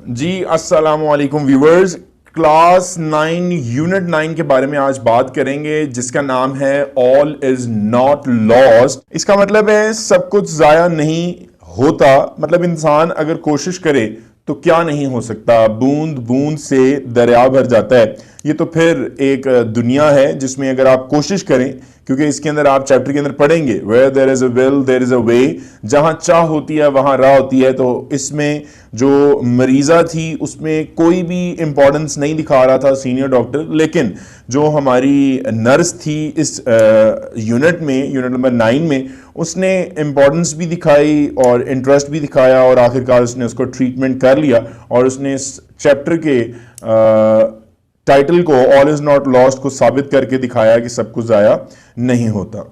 जी अस्सलाम वालेकुम viewers. Class 9 unit 9 के बारे में आज बात करेंगे जिसका नाम है ऑल इज नॉट लॉस्ट। इसका मतलब है सब कुछ जाया नहीं होता, मतलब इंसान अगर कोशिश करे तो क्या नहीं हो सकता। बूंद बूंद से दरिया भर जाता है। ये तो फिर एक दुनिया है जिसमें अगर आप कोशिश करें, क्योंकि इसके अंदर आप चैप्टर के अंदर पढ़ेंगे where there is a will there is a way, जहां चाह होती है वहां राह होती है। तो इसमें जो मरीजा थी उसमें कोई भी इंपॉर्टेंस नहीं दिखा रहा था सीनियर डॉक्टर, लेकिन जो हमारी नर्स थी इस यूनिट में, यूनिट नंबर 9 में, उसने इंपॉर्टेंस भी दिखाई और इंटरेस्ट भी दिखाया और आखिरकार उसने उसको ट्रीटमेंट कर लिया और उसने इस चैप्टर के टाइटल को ऑल इज नॉट लॉस्ट को साबित करके दिखाया कि सब कुछ जाया नहीं होता।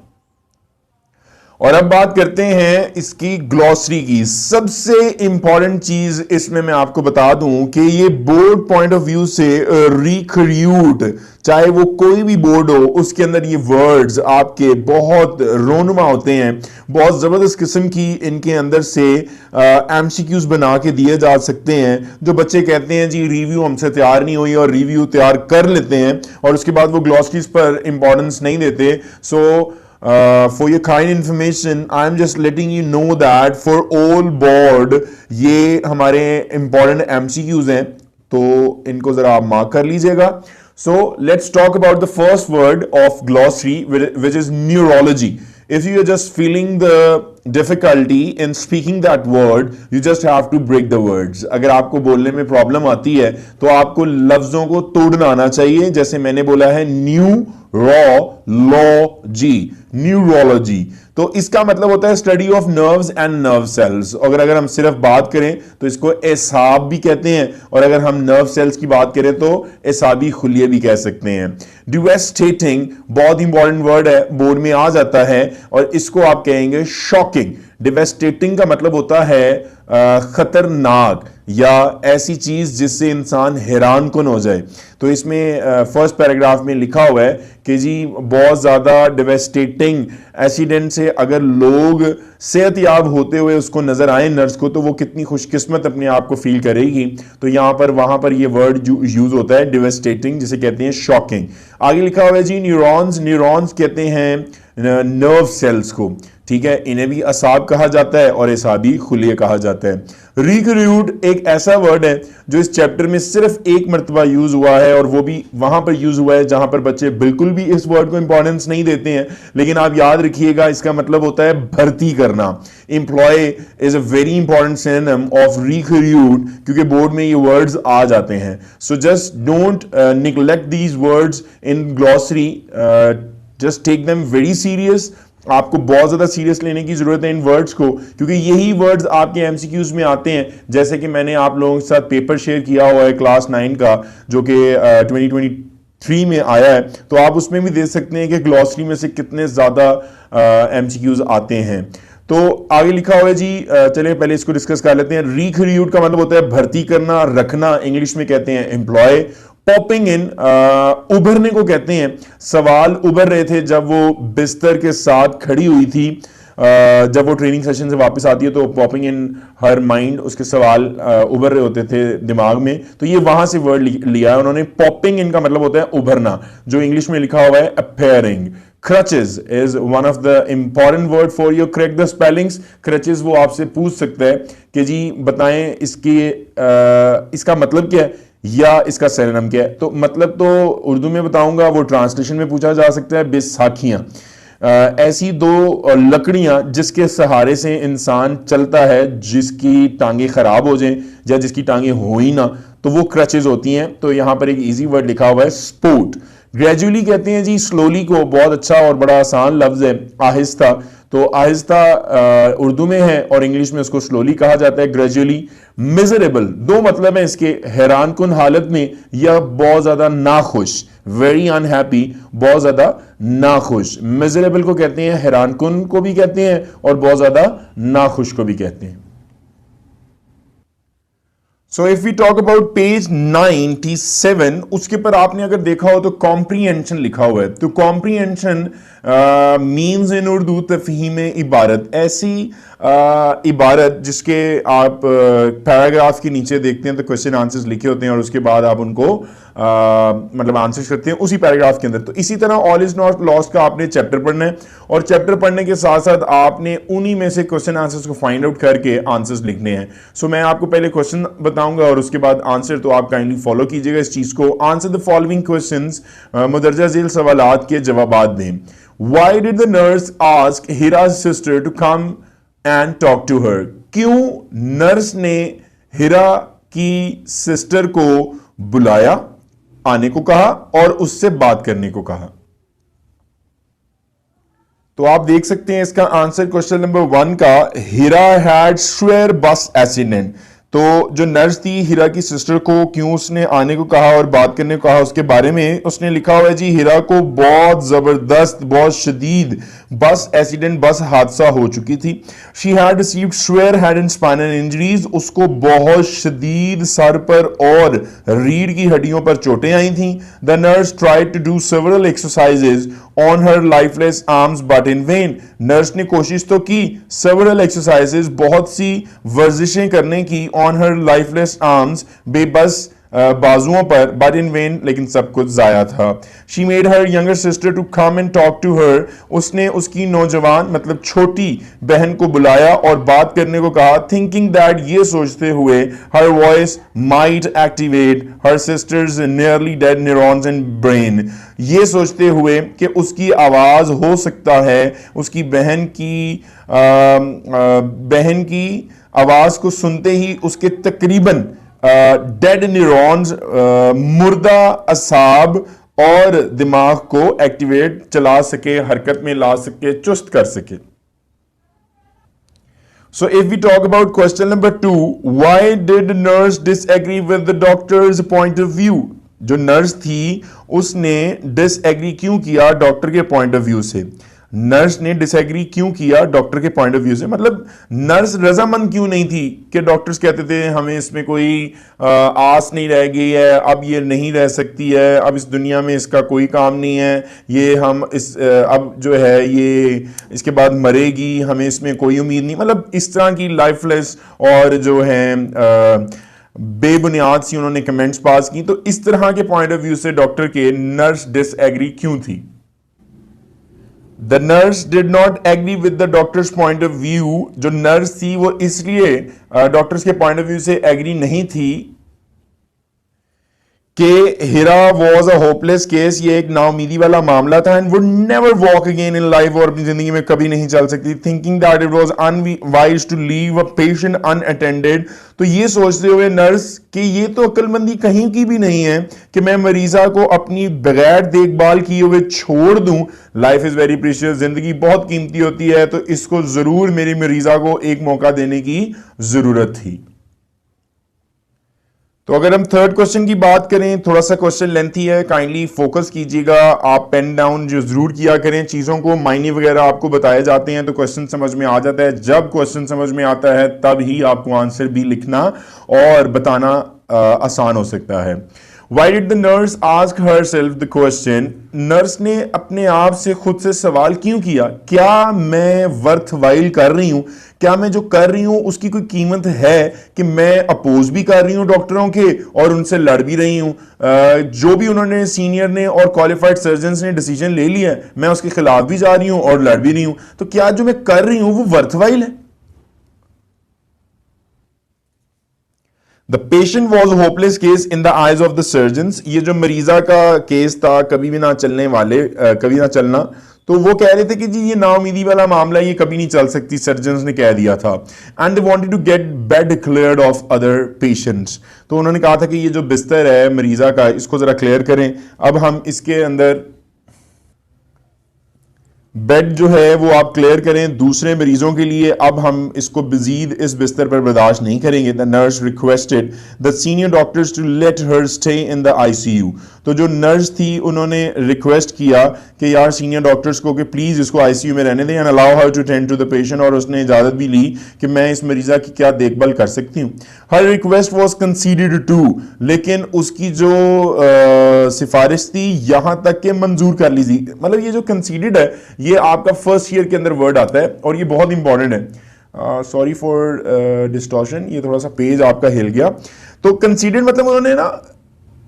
और अब बात करते हैं इसकी ग्लॉसरी की। सबसे इंपॉर्टेंट चीज इसमें मैं आपको बता दूं कि ये बोर्ड पॉइंट ऑफ व्यू से रिक्रूट, चाहे वो कोई भी बोर्ड हो, उसके अंदर ये वर्ड्स आपके बहुत रोनुमा होते हैं। बहुत जबरदस्त किस्म की इनके अंदर से एमसीक्यूज बना के दिए जा सकते हैं। जो बच्चे कहते हैं जी रिव्यू हमसे तैयार नहीं हुई और रिव्यू तैयार कर लेते हैं और उसके बाद वो ग्लॉसरीज पर इंपॉर्टेंस नहीं देते। सो for your kind information, I am just letting you know that for all board ये हमारे important MCQs हैं, तो इनको जरा आप मार्क कर लीजिएगा। So let's talk about the first word of glossary, which is neurology. If you are just feeling the difficulty in speaking that word, you just have to break the words. अगर आपको बोलने में problem आती है तो आपको लफ्जों को तोड़ना आना चाहिए। जैसे मैंने बोला है न्यूरोलॉजी, तो इसका मतलब होता है study of nerves and nerve cells. अगर हम सिर्फ बात करें तो इसको एसाब भी कहते हैं, और अगर हम नर्व सेल्स की बात करें तो एसाबी खुलिये भी कह सकते हैं। डिवेस्टेटिंग बहुत इंपॉर्टेंट वर्ड है, बोर्ड में आ जाता है, और इसको आप कहेंगे शॉकिंग। डिवेस्टेटिंग का मतलब होता है खतरनाक या ऐसी चीज जिससे इंसान हैरान कुन हो जाए। तो इसमें फर्स्ट पैराग्राफ में लिखा हुआ है कि जी बहुत ज्यादा डिवेस्टेटिंग एक्सीडेंट से अगर लोग सेहतयाब होते हुए उसको नजर आए नर्स को, तो वो कितनी खुशकिस्मत अपने आप को फील करेगी। तो यहां पर वहां पर ये वर्ड यूज होता है डिवेस्टेटिंग, जिसे कहते हैं शॉकिंग। आगे लिखा हुआ है जी न्यूरॉन्स। न्यूरॉन्स कहते हैं नर्व सेल्स को, ठीक है। इन्हें भी असाब कहा जाता है और एसाबी खुलिये कहा जाता है। रिक्रूट एक ऐसा वर्ड है जो इस चैप्टर में सिर्फ एक मरतबा यूज हुआ है, और वो भी वहां पर यूज हुआ है जहां पर बच्चे बिल्कुल भी इस वर्ड को इंपॉर्टेंस नहीं देते हैं। लेकिन आप याद रखिएगा इसका मतलब होता है भर्ती करना। Employ is a very important synonym of recruit, क्योंकि बोर्ड में ये वर्ड्स आ जाते हैं। So just don't neglect these words in glossary, just take them very serious. आपको बहुत ज्यादा सीरियस लेने की जरूरत है इन वर्ड्स को, क्योंकि यही वर्ड्स आपके एमसीक्यूज में आते हैं। जैसे कि मैंने आप लोगों के साथ पेपर शेयर किया हुआ है क्लास 9 का, जो कि 2023 में आया है, तो आप उसमें भी देख सकते हैं कि ग्लॉसरी में से कितने ज्यादा एमसीक्यूज आते हैं। तो आगे लिखा हुआ है जी, चलिए पहले इसको डिस्कस कर लेते हैं। रिक्रूट का मतलब होता है भर्ती करना, रखना, इंग्लिश में कहते हैं एम्प्लॉय। पॉपिंग इन उभरने को कहते हैं। सवाल उभर रहे थे जब वो बिस्तर के साथ खड़ी हुई थी, जब वो ट्रेनिंग सेशन से वापस आती है तो पॉपिंग इन हर माइंड, उसके सवाल उभर रहे होते थे दिमाग में, तो ये वहां से वर्ड लिया है उन्होंने। पॉपिंग इन का मतलब होता है उभरना, जो इंग्लिश में लिखा हुआ है appearing. Crutches is one of the important word for you correct the spellings. Crutches वो आपसे पूछ सकता है कि जी बताएं इसका मतलब क्या है या इसका सिनोनिम क्या है। तो मतलब तो उर्दू में बताऊंगा, वो ट्रांसलेशन में पूछा जा सकता है। बैसाखियां, ऐसी दो लकड़ियां जिसके सहारे से इंसान चलता है, जिसकी टांगे खराब हो जाएं या जिसकी टांगे हो ही ना, तो वो क्रचेज होती हैं। तो यहां पर एक इजी वर्ड लिखा हुआ है स्पोर्ट। ग्रेजुअली कहते हैं जी स्लोली को, बहुत अच्छा और बड़ा आसान लफ्ज है आहिस्ता। तो आहिस्ता उर्दू में है और इंग्लिश में उसको स्लोली कहा जाता है, ग्रेजुअली। मिजरेबल दो मतलब है इसके, हैरान कुन हालत में या बहुत ज्यादा नाखुश, वेरी अनहैप्पी, बहुत ज्यादा नाखुश। मिजरेबल को कहते हैं हैरान कुन को भी कहते हैं और बहुत ज्यादा नाखुश को भी कहते हैं। So if we talk about page 97, उसके पर आपने अगर देखा हो तो कॉम्प्रीहेंशन लिखा हुआ है। तो कॉम्प्रीहेंशन मीन्स इन उर्दू तफहीम इबारत, ऐसी इबारत जिसके आप पैराग्राफ के नीचे देखते हैं तो क्वेश्चन आंसर्स लिखे होते हैं और उसके बाद आप उनको मतलब आंसर्स करते हैं उसी पैराग्राफ के अंदर। तो इसी तरह ऑल इज नॉट लॉस्ट का आपने चैप्टर पढ़ना है और चैप्टर पढ़ने के साथ साथ आपने उन्हीं में से क्वेश्चन आंसर्स को फाइंड आउट करके आंसर्स लिखने हैं। सो मैं आपको पहले क्वेश्चन बताऊंगा और उसके बाद आंसर, तो आप काइंडली फॉलो कीजिएगा इस चीज को। आंसर द फॉलोइंग क्वेश्चंस, मुदरजा झेल सवालात के जवाबात दें। Why did the nurse ask Hira's sister to come and talk to her? क्यों नर्स ने हिरा की सिस्टर को बुलाया, आने को कहा और उससे बात करने को कहा? तो आप देख सकते हैं इसका आंसर क्वेश्चन नंबर 1 का, हिरा हैड श्वेयर बस एक्सीडेंट। तो जो नर्स थी हिरा की सिस्टर को क्यों उसने आने को कहा और बात करने को कहा, उसके बारे में उसने लिखा हुआ है जी, हिरा को बहुत जबरदस्त, बहुत शदीद बस एक्सीडेंट, बस हादसा हो चुकी थी। She had received severe head and spinal injuries, उसको बहुत शदीद सर पर और रीढ़ की हड्डियों पर चोटें आई थी। The nurse tried to do several exercises on her lifeless arms but in vain. Nurse ने कोशिश तो की, सेवरल एक्सरसाइजेज, बहुत सी वर्जिशें करने की, ऑन हर लाइफलेस आर्म्स, बेबस बाजुओं पर, बट इन वेन, लेकिन सब कुछ जाया था। She made her younger sister to come and talk to her, उसने उसकी नौजवान मतलब छोटी बहन को बुलाया और बात करने को कहा। थिंकिंग दैट, ये सोचते हुए, her voice might activate her sisters nearly dead neurons in brain, ये सोचते हुए कि उसकी आवाज हो सकता है, उसकी बहन की आवाज को सुनते ही उसके तकरीबन डेड न्यूरॉन्स, मुर्दा असाब और दिमाग को एक्टिवेट, चला सके, हरकत में ला सके, चुस्त कर सके। So if we talk about question number 2, why did nurse disagree with the doctor's point of view? जो नर्स थी उसने डिसएग्री क्यों किया डॉक्टर के पॉइंट ऑफ व्यू से? नर्स ने डिसएग्री क्यों किया डॉक्टर के पॉइंट ऑफ व्यू से, मतलब नर्स रजामंद क्यों नहीं थी कि डॉक्टर्स कहते थे हमें इसमें कोई आस नहीं रह गई है, अब ये नहीं रह सकती है, अब इस दुनिया में इसका कोई काम नहीं है, ये हम इस अब जो है ये इसके बाद मरेगी, हमें इसमें कोई उम्मीद नहीं, मतलब इस तरह की लाइफलेस और जो है बेबुनियाद सी उन्होंने कमेंट्स पास की। तो इस तरह के पॉइंट ऑफ व्यू से डॉक्टर के नर्स डिसएग्री क्यों थी? The nurse did not agree with the doctors point of view, जो नर्स थी वो इसलिए डॉक्टर्स के पॉइंट ऑफ व्यू से एग्री नहीं थी कि Hira was a hopeless case, ये एक नाउमीदी वाला मामला था, and would never walk again in life, और अपनी जिंदगी में कभी नहीं चल सकती। Thinking that it was unwise to leave a patient unattended, तो ये सोचते हुए नर्स कि ये तो अक्लमंदी कहीं की भी नहीं है कि मैं मरीजा को अपनी बगैर देखभाल किए हुए छोड़ दूं। लाइफ इज वेरी प्रीशियस, जिंदगी बहुत कीमती होती है, तो इसको जरूर मेरी मरीजा को एक मौका देने की जरूरत थी। तो अगर हम थर्ड क्वेश्चन की बात करें, थोड़ा सा क्वेश्चन लेंथी है, काइंडली फोकस कीजिएगा, आप पेन डाउन जो जरूर किया करें, चीजों को मायने वगैरह आपको बताए जाते हैं तो क्वेश्चन समझ में आ जाता है। जब क्वेश्चन समझ में आता है तब ही आपको आंसर भी लिखना और बताना आसान हो सकता है। Why did the nurse ask herself the question? Nurse ने अपने आप से खुद से सवाल क्यों किया, क्या मैं वर्थ वाइल कर रही हूं, क्या मैं जो कर रही हूं उसकी कोई कीमत है, कि मैं अपोज भी कर रही हूं डॉक्टरों के और उनसे लड़ भी रही हूं, जो भी उन्होंने सीनियर ने और क्वालिफाइड सर्जन्स ने डिसीजन ले लिया है मैं उसके खिलाफ भी जा रही हूं और लड़ भी रही हूं, तो क्या जो मैं कर रही हूं वो वर्थ वाइल है? The patient was a hopeless case in the eyes of the surgeons. ये जो मरीजा का केस था, कभी भी ना चलने वाले, कभी ना चलना, तो वो कह रहे थे कि जी ये नाउमीदी वाला मामला, ये कभी नहीं चल सकती, सर्जन्स ने कह दिया था। And they wanted to get bed cleared off other patients, तो उन्होंने कहा था कि ये जो बिस्तर है मरीजा का इसको जरा क्लियर करें। अब हम इसके अंदर बेड जो है वो आप क्लियर करें दूसरे मरीजों के लिए, अब हम इसको मजीद इस बिस्तर पर बर्दाश्त नहीं करेंगे। The nurse requested the senior doctors to let her stay in the ICU, तो जो नर्स थी उन्होंने रिक्वेस्ट किया कि यार सीनियर डॉक्टर्स को कि प्लीज़ इसको आईसीयू में रहने दें and allow her to tend to the patient, और उसने इजाज़त भी ली कि मैं इस मरीज़ा की क्या देखभाल कर सकती हूँ। हर रिक्वेस्ट वॉज कंसीडर्ड टू, लेकिन उसकी जो सिफारिश थी यहाँ तक के मंजूर कर ली थी। मतलब ये जो कंसीडर्ड है ये आपका फर्स्ट ईयर के अंदर वर्ड आता है और ये बहुत इंपॉर्टेंट है। सॉरी फॉर डिस्टॉर्शन, ये थोड़ा सा पेज आपका हिल गया। तो कंसीडर्ड मतलब उन्होंने ना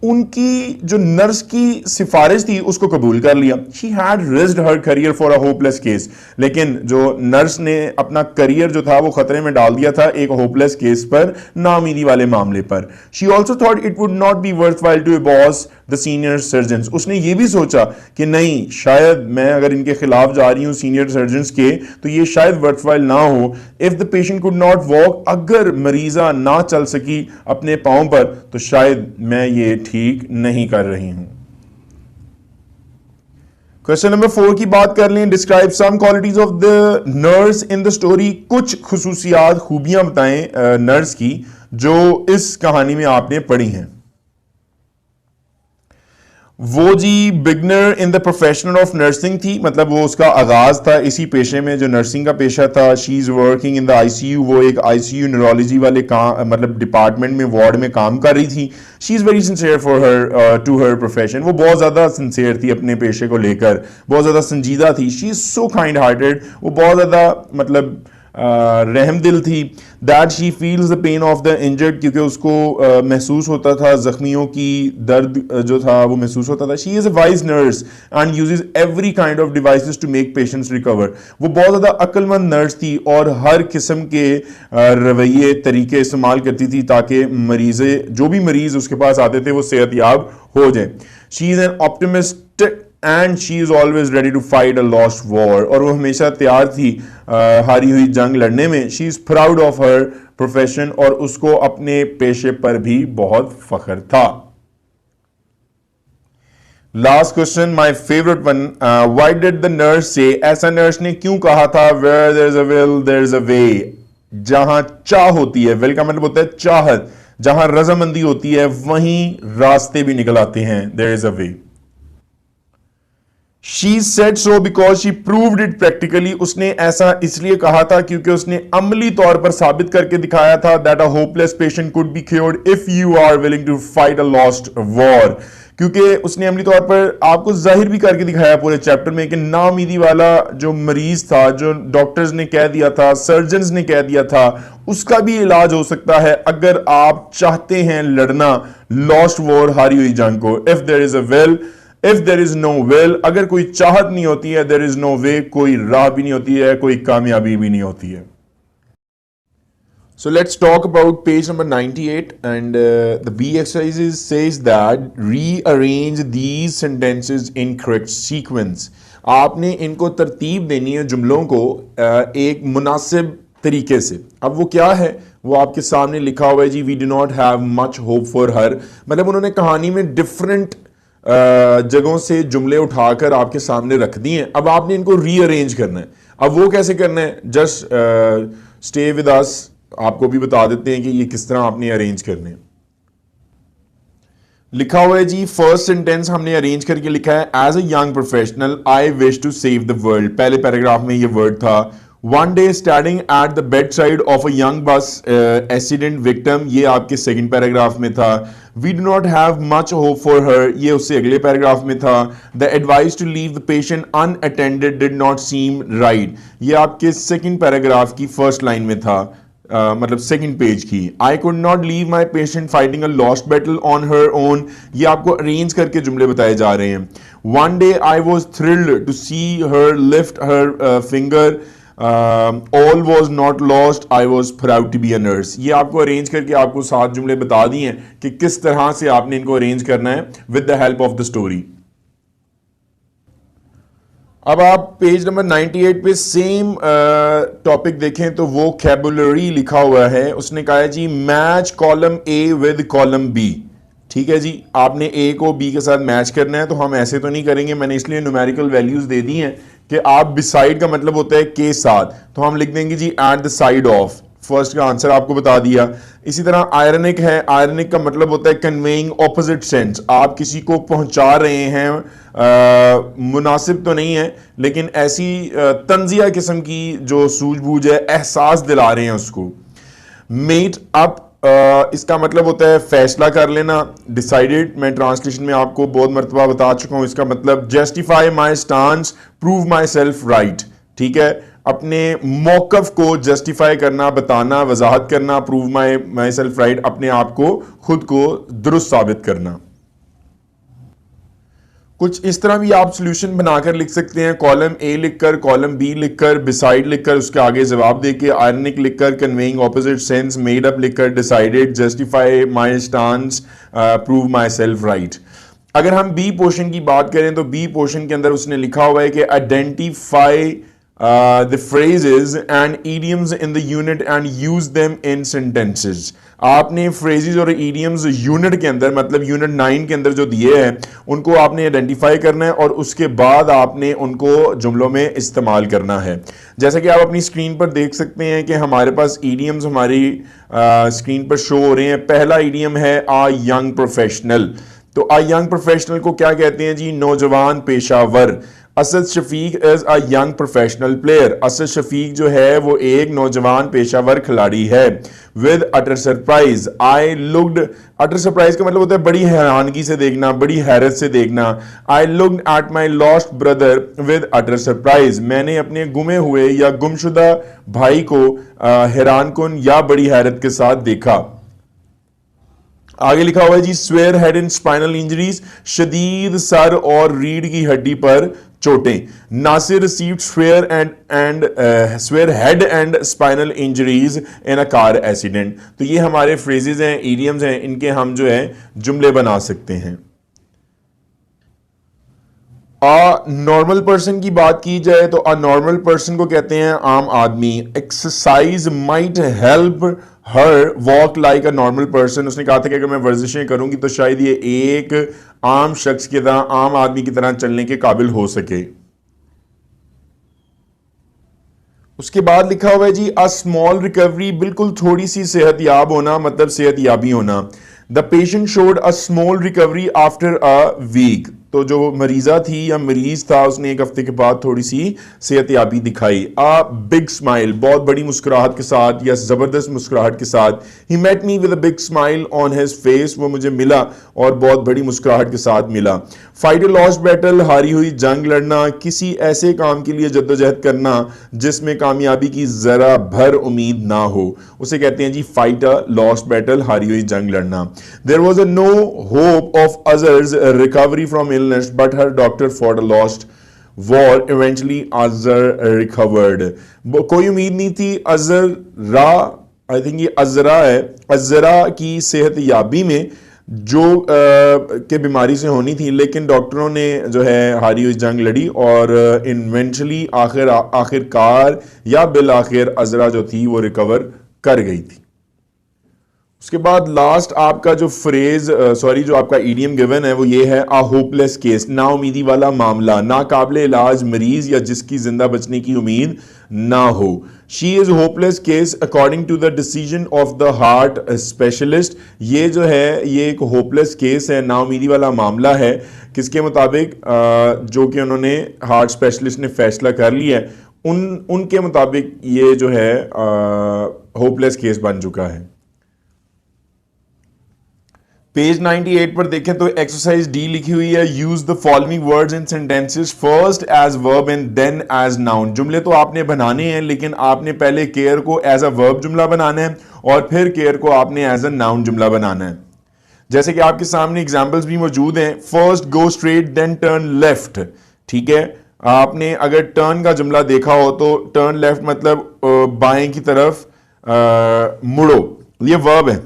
उनकी जो नर्स की सिफारिश थी उसको कबूल कर लिया। She had risked her career for a hopeless case, लेकिन जो नर्स ने अपना करियर जो था वो खतरे में डाल दिया था एक होपलेस केस पर, नाउमीदी वाले मामले पर। She also thought it would not be worthwhile to boss the senior surgeons. उसने ये भी सोचा कि नहीं, शायद मैं अगर इनके खिलाफ जा रही हूं सीनियर सर्जन्स के तो ये शायद वर्थवाइल ना हो। If the patient could not walk, अगर मरीजा ना चल सकी अपने पांव पर तो शायद मैं ये ठीक नहीं कर रही हूं। क्वेश्चन नंबर 4 की बात कर लें। Describe some qualities of the nurse in the story. कुछ खुसूसियात, खूबियां बताएं नर्स की जो इस कहानी में आपने पढ़ी हैं। वो जी beginner in the profession of nursing थी, मतलब वो उसका आगाज था इसी पेशे में जो नर्सिंग का पेशा था। She is working in the ICU, वो एक आईसीयू न्यूरोलॉजी वाले काम मतलब डिपार्टमेंट में, वार्ड में काम कर रही थी। She is very sincere for her to her profession. वो बहुत ज्यादा सिंसियर थी अपने पेशे को लेकर, बहुत ज्यादा संजीदा थी। She is so kind hearted, वो बहुत ज्यादा मतलब रहम दिल थी। That she feels the pain of the injured, क्योंकि उसको महसूस होता था जख्मियों की दर्द जो था वो महसूस होता था। She is a wise nurse and uses every kind of devices to make patients recover. वो बहुत ज़्यादा अक्लमंद नर्स थी और हर किस्म के रवैये तरीके इस्तेमाल करती थी ताकि मरीज़े, जो भी मरीज़ उसके पास आते थे वो सेहतयाब हो जाए। She is an optimist and she is always ready to fight a lost war, और वो हमेशा तैयार थी हारी हुई जंग लड़ने में। She is proud of her profession, और उसको अपने पेशे पर भी बहुत फख्र था। Last question, my favourite one. Why did the nurse say, ऐसा नर्स ने क्यों कहा था where there is a will there is a way. जहां चाह होती है, विल का मतलब होता है चाहत, जहां रजामंदी होती है वहीं रास्ते भी निकल आते हैं। There is a way. She said so because she proved it practically. उसने ऐसा इसलिए कहा था क्योंकि उसने अमली तौर पर साबित करके दिखाया था that a hopeless patient could be cured if you are willing to fight a lost war. क्योंकि उसने अमली तौर पर आपको जाहिर भी करके दिखाया पूरे चैप्टर में कि नाउमीदी वाला जो मरीज था, जो डॉक्टर्स ने कह दिया था, सर्जन्स ने कह दिया था, उसका भी इलाज हो सकता है अगर आप चाहते हैं लड़ना लॉस्ट वॉर, हारी हुई जंग को। If there is a will, if there is no will, अगर कोई चाहत नहीं होती है, देर इज नो वे, कोई राह भी नहीं होती है, कोई कामयाबी भी नहीं होती है। So let's talk about page number 98 and the B exercises says that rearrange these sentences in correct sequence. आपने इनको तरतीब देनी है जुमलों को एक मुनासिब तरीके से। अब वो क्या है, वो आपके सामने लिखा हुआ है जी। We do not have much hope for her, मतलब उन्होंने कहानी में डिफरेंट जगहों से जुमले उठाकर आपके सामने रख दिए हैं। अब आपने इनको रीअरेंज करना है। अब वो कैसे करना है, जस्ट स्टे विद अस, आपको भी बता देते हैं कि ये किस तरह आपने अरेंज करने हैं। लिखा हुआ है जी, फर्स्ट सेंटेंस हमने अरेंज करके लिखा है as a young professional I wish to save the world. पहले पैराग्राफ में ये वर्ड था। One day standing at the bed side of a young bus accident victim, ये आपके सेकंड पैराग्राफ में था। We do not have much hope for her, ये उससे अगले पैराग्राफ में था। The advice to leave the patient unattended did not seem right, ये आपके सेकंड पैराग्राफ की फर्स्ट लाइन में था, मतलब सेकंड पेज की। I could not leave my patient fighting a lost battle on her own, ये आपको अरेंज करके जुमले बताए जा रहे हैं। One day I was thrilled to see her lift her finger, all was not lost, I was proud to be a nurse. ये आपको अरेंज करके आपको 7 जुमले बता दिए हैं कि किस तरह से आपने इनको अरेंज करना है with the help of the story. अब आप पेज नंबर 98 पे सेम टॉपिक देखें तो वो कैबुलरी लिखा हुआ है। उसने कहा है जी match column A with column B. ठीक है जी, आपने ए को बी के साथ मैच करना है। तो हम ऐसे तो नहीं करेंगे, मैंने इसलिए न्यूमेरिकल वैल्यूज दे दी हैं कि आप बिसाइड का मतलब होता है के साथ, तो हम लिख देंगे जी at the side of, first का आंसर आपको बता दिया। इसी तरह आयरनिक है, आयरनिक का मतलब होता है कन्वेइंग ऑपोजिट सेंस, आप किसी को पहुंचा रहे हैं, मुनासिब तो नहीं है लेकिन ऐसी तंजिया किस्म की जो सूझबूझ है, एहसास दिला रहे हैं उसको। मेट अप, इसका मतलब होता है फैसला कर लेना, डिसाइडेड, मैं ट्रांसलेशन में आपको बहुत मरतबा बता चुका हूं इसका मतलब justify my stance, prove myself right, ठीक है, अपने मौकफ को जस्टिफाई करना, बताना, वजाहत करना, प्रूव माई सेल्फ राइट, अपने आप को खुद को दुरुस्त साबित करना। कुछ इस तरह भी आप सॉल्यूशन बनाकर लिख सकते हैं, कॉलम ए लिखकर, कॉलम बी लिखकर, बिसाइड लिखकर, उसके आगे जवाब देके, आयरनिक लिखकर, conveying opposite sense, made up लिखकर, decided, justify my stance, prove myself right. अगर हम बी पोर्शन की बात करें तो बी पोर्शन के अंदर उसने लिखा हुआ है कि identify the phrases and idioms in the unit and use them in sentences. आपने फ्रेजेस और इडियम्स यूनिट के अंदर, मतलब यूनिट 9 के अंदर जो दिए हैं उनको आपने आइडेंटिफाई करना है और उसके बाद आपने उनको जुमलों में इस्तेमाल करना है। जैसा कि आप अपनी स्क्रीन पर देख सकते हैं कि हमारे पास इडियम्स हमारी स्क्रीन पर शो हो रहे हैं। पहला इडियम है आ यंग प्रोफेशनल। तो आ यंग प्रोफेशनल को क्या कहते हैं जी? नौजवान पेशावर। Asad Shafiq is a young professional player. Asad Shafiq जो है वो एक नौजवान पेशावर खिलाड़ी है। With utter surprise I looked, utter surprise का मतलब होता है बड़ी हैरानगी से देखना, बड़ी हैरत से देखना। I looked at my lost brother with utter surprise, मैंने अपने गुमे हुए या गुमशुदा भाई को हैरानकुन या बड़ी हैरत के साथ देखा। आगे लिखा हुआ है जी severe head and spinal injuries, शदीद सर और रीढ़ की हड्डी पर चोटें। Nasir received severe head and spinal injuries in a car accident. तो ये हमारे फ्रेजेस हैं, इडियम्स हैं, इनके हम जो है जुमले बना सकते हैं। नॉर्मल पर्सन की बात की जाए तो अ नॉर्मल पर्सन को कहते हैं आम आदमी। Exercise might help her walk like a normal person, उसने कहा था कि अगर मैं वर्जिशें करूंगी तो शायद ये एक आम शख्स की तरह, आम आदमी की तरह चलने के काबिल हो सके। उसके बाद लिखा हुआ है जी अ स्मॉल रिकवरी, बिल्कुल थोड़ी सी सेहतयाब होना, मतलब सेहतयाबी होना। The patient showed a small recovery after a week, तो जो मरीजा थी या मरीज था उसने एक हफ्ते के बाद थोड़ी सी सेहतयाबी दिखाई। अ बिग स्माइल, बहुत बड़ी मुस्कुराहट के साथ या जबरदस्त मुस्कुराहट के साथ। He met me with a big smile on his face, वो मुझे मिला और बहुत बड़ी मुस्कुराहट के साथ मिला। फाइट अ लॉस्ट बैटल, हारी हुई जंग लड़ना, किसी ऐसे काम के लिए जद्दोजहद करना जिसमें कामयाबी की जरा भर उम्मीद ना हो, उसे कहते हैं जी फाइट अ लॉस्ट बैटल, हारी हुई जंग लड़ना। There was a no hope of Azar's recovery from illness but her doctor for a lost war, eventually Azar recovered. कोई उम्मीद नहीं थी अजरा, आई थिंक ये अजरा है, अजरा की सेहतयाबी में जो के बीमारी से होनी थी, लेकिन डॉक्टरों ने जो है हारी हुई जंग लड़ी और इवेंचुअली आखिरकार या बिल आखिर अजरा जो थी वो रिकवर कर गई थी। उसके बाद लास्ट आपका जो फ्रेज जो आपका ईडियम गिवन है वो ये है अ होपलेस केस, नाउमीदी वाला मामला, नाकाबिले इलाज मरीज या जिसकी जिंदा बचने की उम्मीद ना हो। She is hopeless case according to the decision of the heart specialist, ये जो है ये एक होपलेस केस है, नाउमीदी वाला मामला है, किसके मुताबिक? जो कि उन्होंने हार्ट स्पेशलिस्ट ने फैसला कर लिया है, उनके मुताबिक ये जो है होपलेस केस बन चुका है। पेज 98 पर देखें तो एक्सरसाइज डी लिखी हुई है, use the following words in sentences first as verb and then as noun. जुमले तो आपने बनाने हैं लेकिन आपने पहले केयर को एज अ वर्ब जुमला बनाना है और फिर केयर को आपने एज अ नाउन जुमला बनाना है। जैसे कि आपके सामने एग्जांपल्स भी मौजूद हैं। First go straight then turn left, ठीक है, आपने अगर टर्न का जुमला देखा हो तो टर्न लेफ्ट मतलब बाएं की तरफ मुड़ो, ये वर्ब है,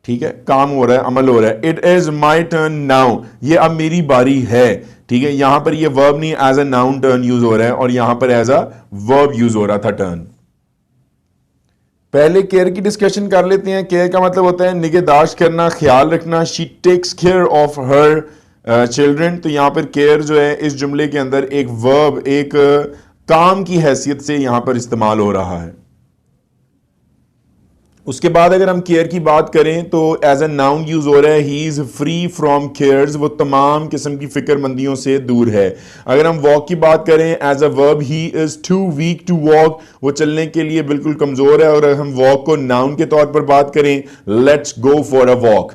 ठीक है, काम हो रहा है, अमल हो रहा है। It is my turn now, ये अब मेरी बारी है, ठीक है, यहां पर ये वर्ब नहीं as a noun turn use हो रहा है और यहां पर एज अ वर्ब यूज हो रहा था टर्न। पहले केयर की डिस्कशन कर लेते हैं। केयर का मतलब होता है निगहदाश्त करना, ख्याल रखना। She takes care of her children, तो यहां पर केयर जो है इस जुमले के अंदर एक वर्ब, एक काम की हैसियत से यहां पर इस्तेमाल हो रहा है। उसके बाद अगर हम केयर की बात करें तो एज अ नाउन यूज हो रहा है, he is free from cares, वो तमाम किस्म की फिक्रमंदियों से दूर है। अगर हम वॉक की बात करें as a verb, he is too weak to walk, वो चलने के लिए बिल्कुल कमजोर है। और अगर हम वॉक को नाउन के तौर पर बात करें, let's go for a walk.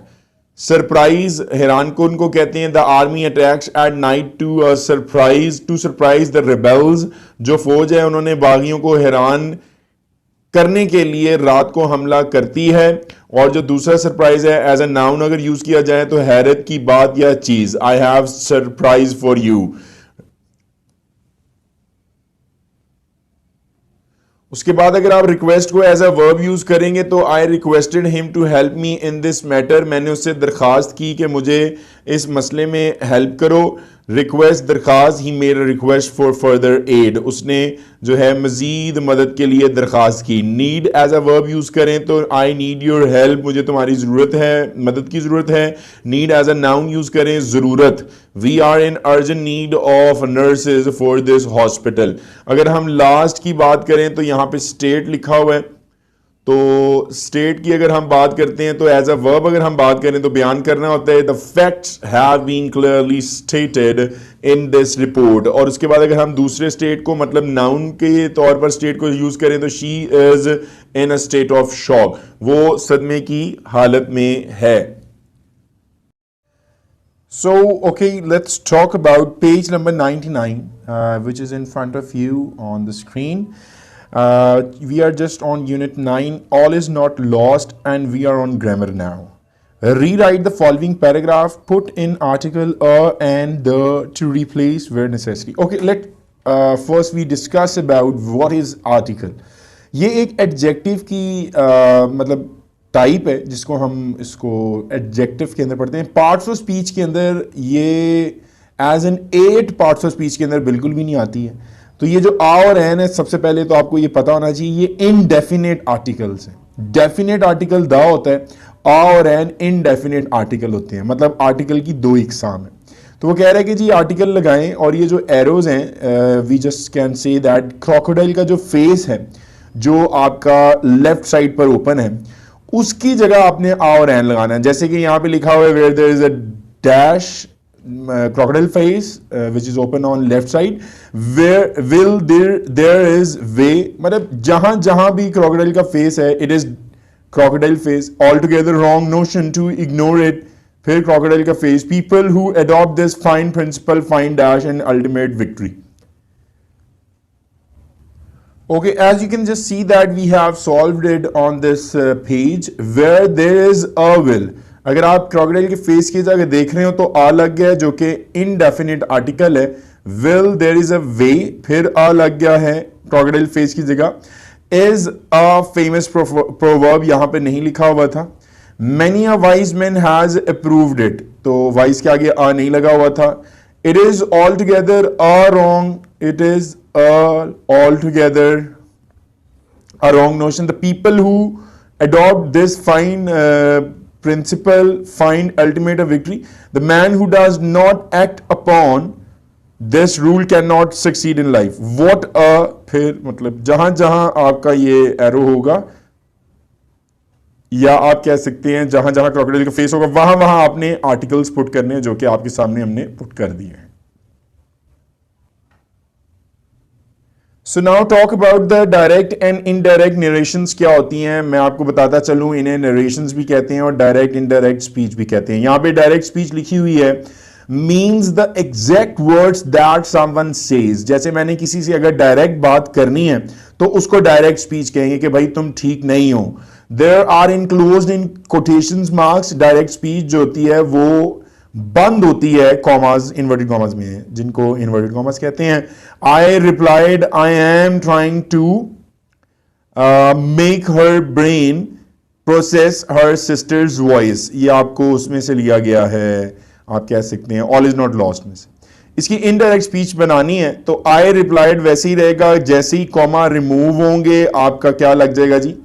Surprise, हैरान कुन को कहते हैं। The army attacks at night to surprise the rebels, जो फौज है उन्होंने बागियों को हैरान करने के लिए रात को हमला करती है। और जो दूसरा सरप्राइज है एज अ नाउन अगर यूज किया जाए तो हैरत की बात या चीज, I have surprise for you. उसके बाद अगर आप रिक्वेस्ट को एज अ वर्ब यूज करेंगे तो I requested him to help me in this matter, मैंने उससे दरखास्त की कि मुझे इस मसले में हेल्प करो। रिक्वेस्ट दरखास्त, he made a request for further aid, उसने जो है मजीद मदद के लिए दरखास्त की। Need as a verb use करें तो आई नीड योर हेल्प, मुझे तुम्हारी जरूरत है, मदद की जरूरत है। Need as a noun use करें, जरूरत, we are in urgent need of nurses for this hospital. अगर हम लास्ट की बात करें तो यहां पे स्टेट लिखा हुआ है, तो स्टेट की अगर हम बात करते हैं तो एज अ वर्ब अगर हम बात करें तो बयान करना होता है, the facts have been clearly stated in this report. और उसके बाद अगर हम दूसरे स्टेट को मतलब नाउन के तौर पर स्टेट को यूज करें तो she is in a state of shock, वो सदमे की हालत में है। So, okay, let's talk about page number 99, which is in front of you on the screen. We are just on unit 9, all is not lost, and we are on grammar now. Rewrite the following paragraph, put in article a and the to replace where necessary. Okay, let first we discuss about what is article. ये एक adjective की मतलब type है जिसको हम इसको adjective के अंदर पढ़ते हैं। पार्ट्स ऑफ स्पीच के अंदर ये as an 8 parts of speech के अंदर बिल्कुल भी नहीं आती है। तो ये जो आ और एन है, सबसे पहले तो आपको ये पता होना चाहिए ये इनडेफिनेट आर्टिकल्स हैं। डेफिनेट आर्टिकल द होता है, आ और एन इनडेफिनेट आर्टिकल होते हैं, मतलब आर्टिकल की दो इकसाम है। तो वो कह रहा है कि जी आर्टिकल लगाएं और ये जो एरोज हैं, we just can say that crocodile का जो फेस है जो आपका लेफ्ट साइड पर ओपन है, उसकी जगह आपने आ और एन लगाना है। जैसे कि यहां पे लिखा हुआ है where there is a dash crocodile face which is open on left side, where will there is way, मतलब जहां जहां भी crocodile का face है it is crocodile face, altogether wrong notion to ignore it, फिर crocodile का face, people who adopt this find principle find dash and ultimate victory. Okay, as you can just see that we have solved it on this page, where there is a will. अगर आप crocodile के face की जगह देख रहे हो तो आ लग गया जो कि indefinite article है। will there is a way, फिर आ लग गया है crocodile फेस की जगह। is a famous proverb यहां पे नहीं लिखा हुआ था। many a wise man has approved it, तो wise के आगे आ नहीं लगा हुआ था। it is altogether a wrong, it is altogether a wrong notion. The people who adopt this fine principle find ultimate a victory. The man who does not act upon this rule cannot succeed in life. What a, फिर मतलब जहां जहां आपका ये arrow होगा या आप कह सकते हैं जहां जहां क्रोकोडाइल का फेस होगा वहां वहां आपने आर्टिकल्स पुट करने हैं जो कि आपके सामने हमने पुट कर दिए हैं। So now talk about the direct and indirect narrations क्या होती हैं। मैं आपको बताता चलूं, इन्हें narrations भी कहते हैं और direct indirect speech भी कहते हैं। यहां पे direct speech लिखी हुई है means the exact words that someone says। जैसे मैंने किसी से अगर direct बात करनी है तो उसको direct speech कहेंगे कि भाई तुम ठीक नहीं हो। There are enclosed in quotations marks, direct speech जो होती है वो बंद होती है कॉमास, इन्वर्टेड कॉमास में, जिनको इन्वर्टेड कॉमास कहते हैं। I replied I am trying to make her brain process her sister's voice, ये आपको उसमें से लिया गया है, आप कह सकते हैं ऑल इज नॉट लॉस्ट में से। इसकी इनडायरेक्ट स्पीच बनानी है तो आई रिप्लाइड वैसे ही रहेगा, जैसे ही कॉमा रिमूव होंगे आपका क्या लग जाएगा जी,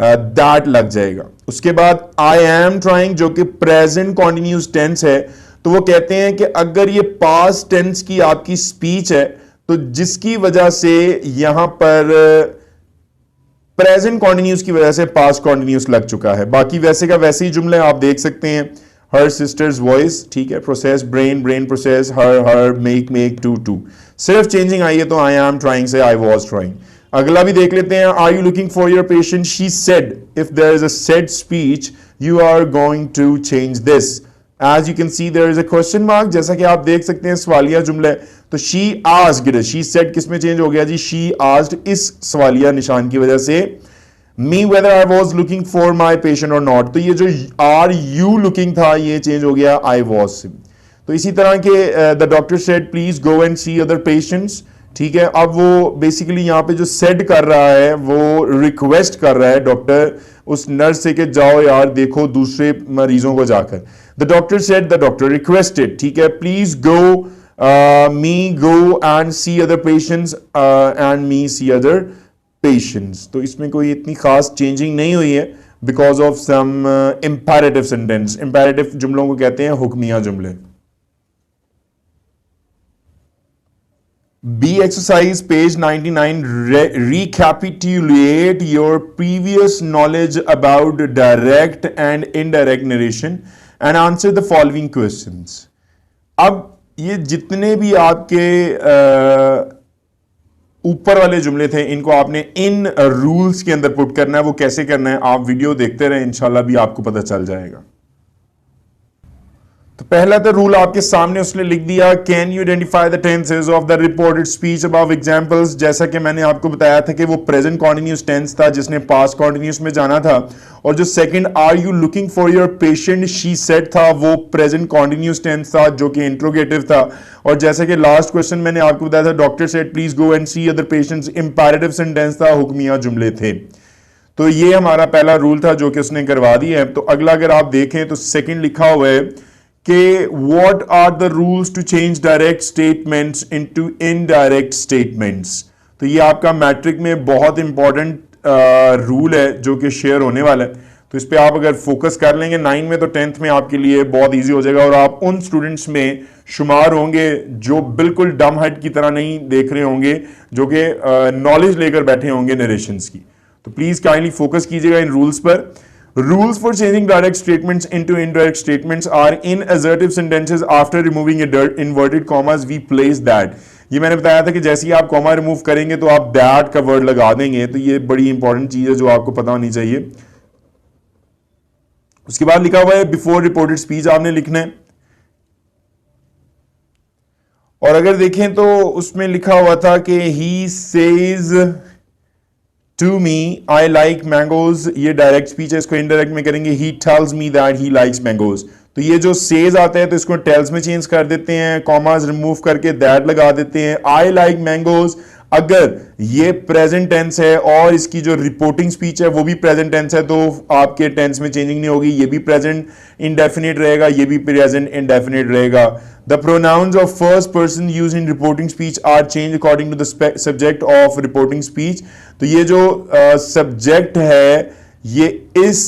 दैट लग जाएगा। उसके बाद आई एम ट्राइंग जो कि प्रेजेंट कॉन्टिन्यूस टेंस है, तो वो कहते हैं कि अगर ये पास्ट टेंस की आपकी स्पीच है तो जिसकी वजह से यहां पर प्रेजेंट कॉन्टिन्यूस की वजह से पास्ट कॉन्टिन्यूस लग चुका है। बाकी वैसे का वैसे ही जुमले आप देख सकते हैं। हर सिस्टर्स वॉइस, ठीक है, process brain, brain process her, make to. सिर्फ चेंजिंग आई है तो आई एम ट्राइंग से आई वॉज ट्राइंग। अगला भी देख लेते हैं। Are you looking for your patient, she said. If there is a said speech you are going to change this. As you can see there is a question mark, जैसा कि आप देख सकते हैं सवालिया जुमला है। तो शी आस्क्ड, शी सेड किस में चेंज हो गया जी, शी आस्क्ड इस सवालिया निशान की वजह से। Me whether I was looking for my patient और नॉट, तो ये जो आर यू लुकिंग था ये चेंज हो गया आई वॉज से। तो इसी तरह के the doctor said please go and see other patients, ठीक है। अब वो बेसिकली यहाँ पे जो सेड कर रहा है वो रिक्वेस्ट कर रहा है डॉक्टर उस नर्स से कि जाओ यार देखो दूसरे मरीजों को जाकर। The doctor said, the doctor requested, ठीक है, please go me go and see other patients and me see other patients. तो इसमें कोई इतनी खास चेंजिंग नहीं हुई है because of some imperative sentence. Imperative जुमलों को कहते हैं हुक्मिया जुमले। B exercise page 99, recapitulate your previous knowledge about direct and indirect narration and answer the following questions। अब ये जितने भी आपके ऊपर वाले जुमले थे इनको आपने इन रूल्स के अंदर पुट करना है। वो कैसे करना है आप वीडियो देखते रहे, इंशाल्लाह भी आपको पता चल जाएगा। तो पहला तो रूल आपके सामने उसने लिख दिया, can you identify the tenses of the reported speech above examples. जैसा कि मैंने आपको बताया था कि वो प्रेजेंट कॉन्टिन्यूस टेंस था जिसने पास्ट कॉन्टिन्यूस में जाना था, और जो second are you looking for your patient she said था वो प्रेजेंट कॉन्टिन्यूस टेंस था जो कि इंट्रोगेटिव था। और जैसा कि लास्ट क्वेश्चन मैंने आपको बताया था doctor said please go and see other patients, imperative sentence था, हुक्मिया जुमले थे। तो ये हमारा पहला रूल था जो कि उसने करवा दिया है। तो अगला अगर आप देखें तो सेकंड लिखा हुआ है कि what are the rules to change direct statements into indirect statements। तो ये आपका मैट्रिक में बहुत इंपॉर्टेंट रूल है जो कि शेयर होने वाला है। तो इस पे आप अगर फोकस कर लेंगे 9 में तो 10th में आपके लिए बहुत इजी हो जाएगा और आप उन स्टूडेंट्स में शुमार होंगे जो बिल्कुल डम हेड की तरह नहीं देख रहे होंगे, जो कि नॉलेज लेकर बैठे होंगे नरेशंस की। तो प्लीज काइंडली फोकस कीजिएगा इन रूल्स पर। Rules for changing direct statements into indirect statements are in assertive sentences after removing inverted commas we place that। ये मैंने बताया था कि जैसे ही आप कॉमा रिमूव करेंगे तो आप that का वर्ड लगा देंगे। तो ये बड़ी इंपॉर्टेंट चीज है जो आपको पता होनी चाहिए। उसके बाद लिखा हुआ है बिफोर रिपोर्टेड स्पीच आपने लिखना है। और अगर देखें तो उसमें लिखा हुआ था कि he says to me I like mangoes, ये डायरेक्ट स्पीच है, इसको इनडायरेक्ट में करेंगे he tells me that he likes mangoes। तो ये जो says आता है तो इसको tells में चेंज कर देते हैं, कॉमास रिमूव करके that लगा देते हैं। I like mangoes अगर ये प्रेजेंट टेंस है और इसकी जो रिपोर्टिंग स्पीच है वो भी प्रेजेंट टेंस है तो आपके टेंस में चेंजिंग नहीं होगी, ये भी प्रेजेंट इंडेफिनिट रहेगा, ये भी प्रेजेंट इंडेफिनिट रहेगा। The pronouns of first person used in reporting speech are change according to the subject of reporting speech. तो ये जो सब्जेक्ट है ये इस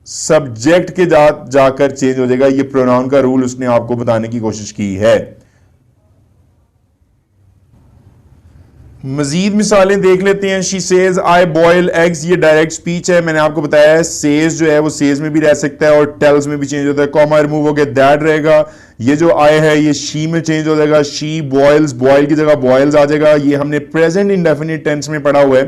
सब्जेक्ट के जाकर चेंज हो जाएगा। ये प्रोनाउन का रूल उसने आपको बताने की कोशिश की है। मजीद मिसालें देख लेते हैं। She says I boil eggs, ये डायरेक्ट स्पीच है, मैंने आपको बताया है सेज जो है वो सेज में भी रह सकता है और टेल्स में भी चेंज होता है। कॉमा रिमूव हो गया दैट रहेगा। ये जो आई है ये शी में चेंज हो जाएगा, शी बॉयल्स, बॉयल की जगह बॉयल्स आ जाएगा। ये हमने प्रेजेंट इंडेफिनिट टेंस में पढ़ा हुआ है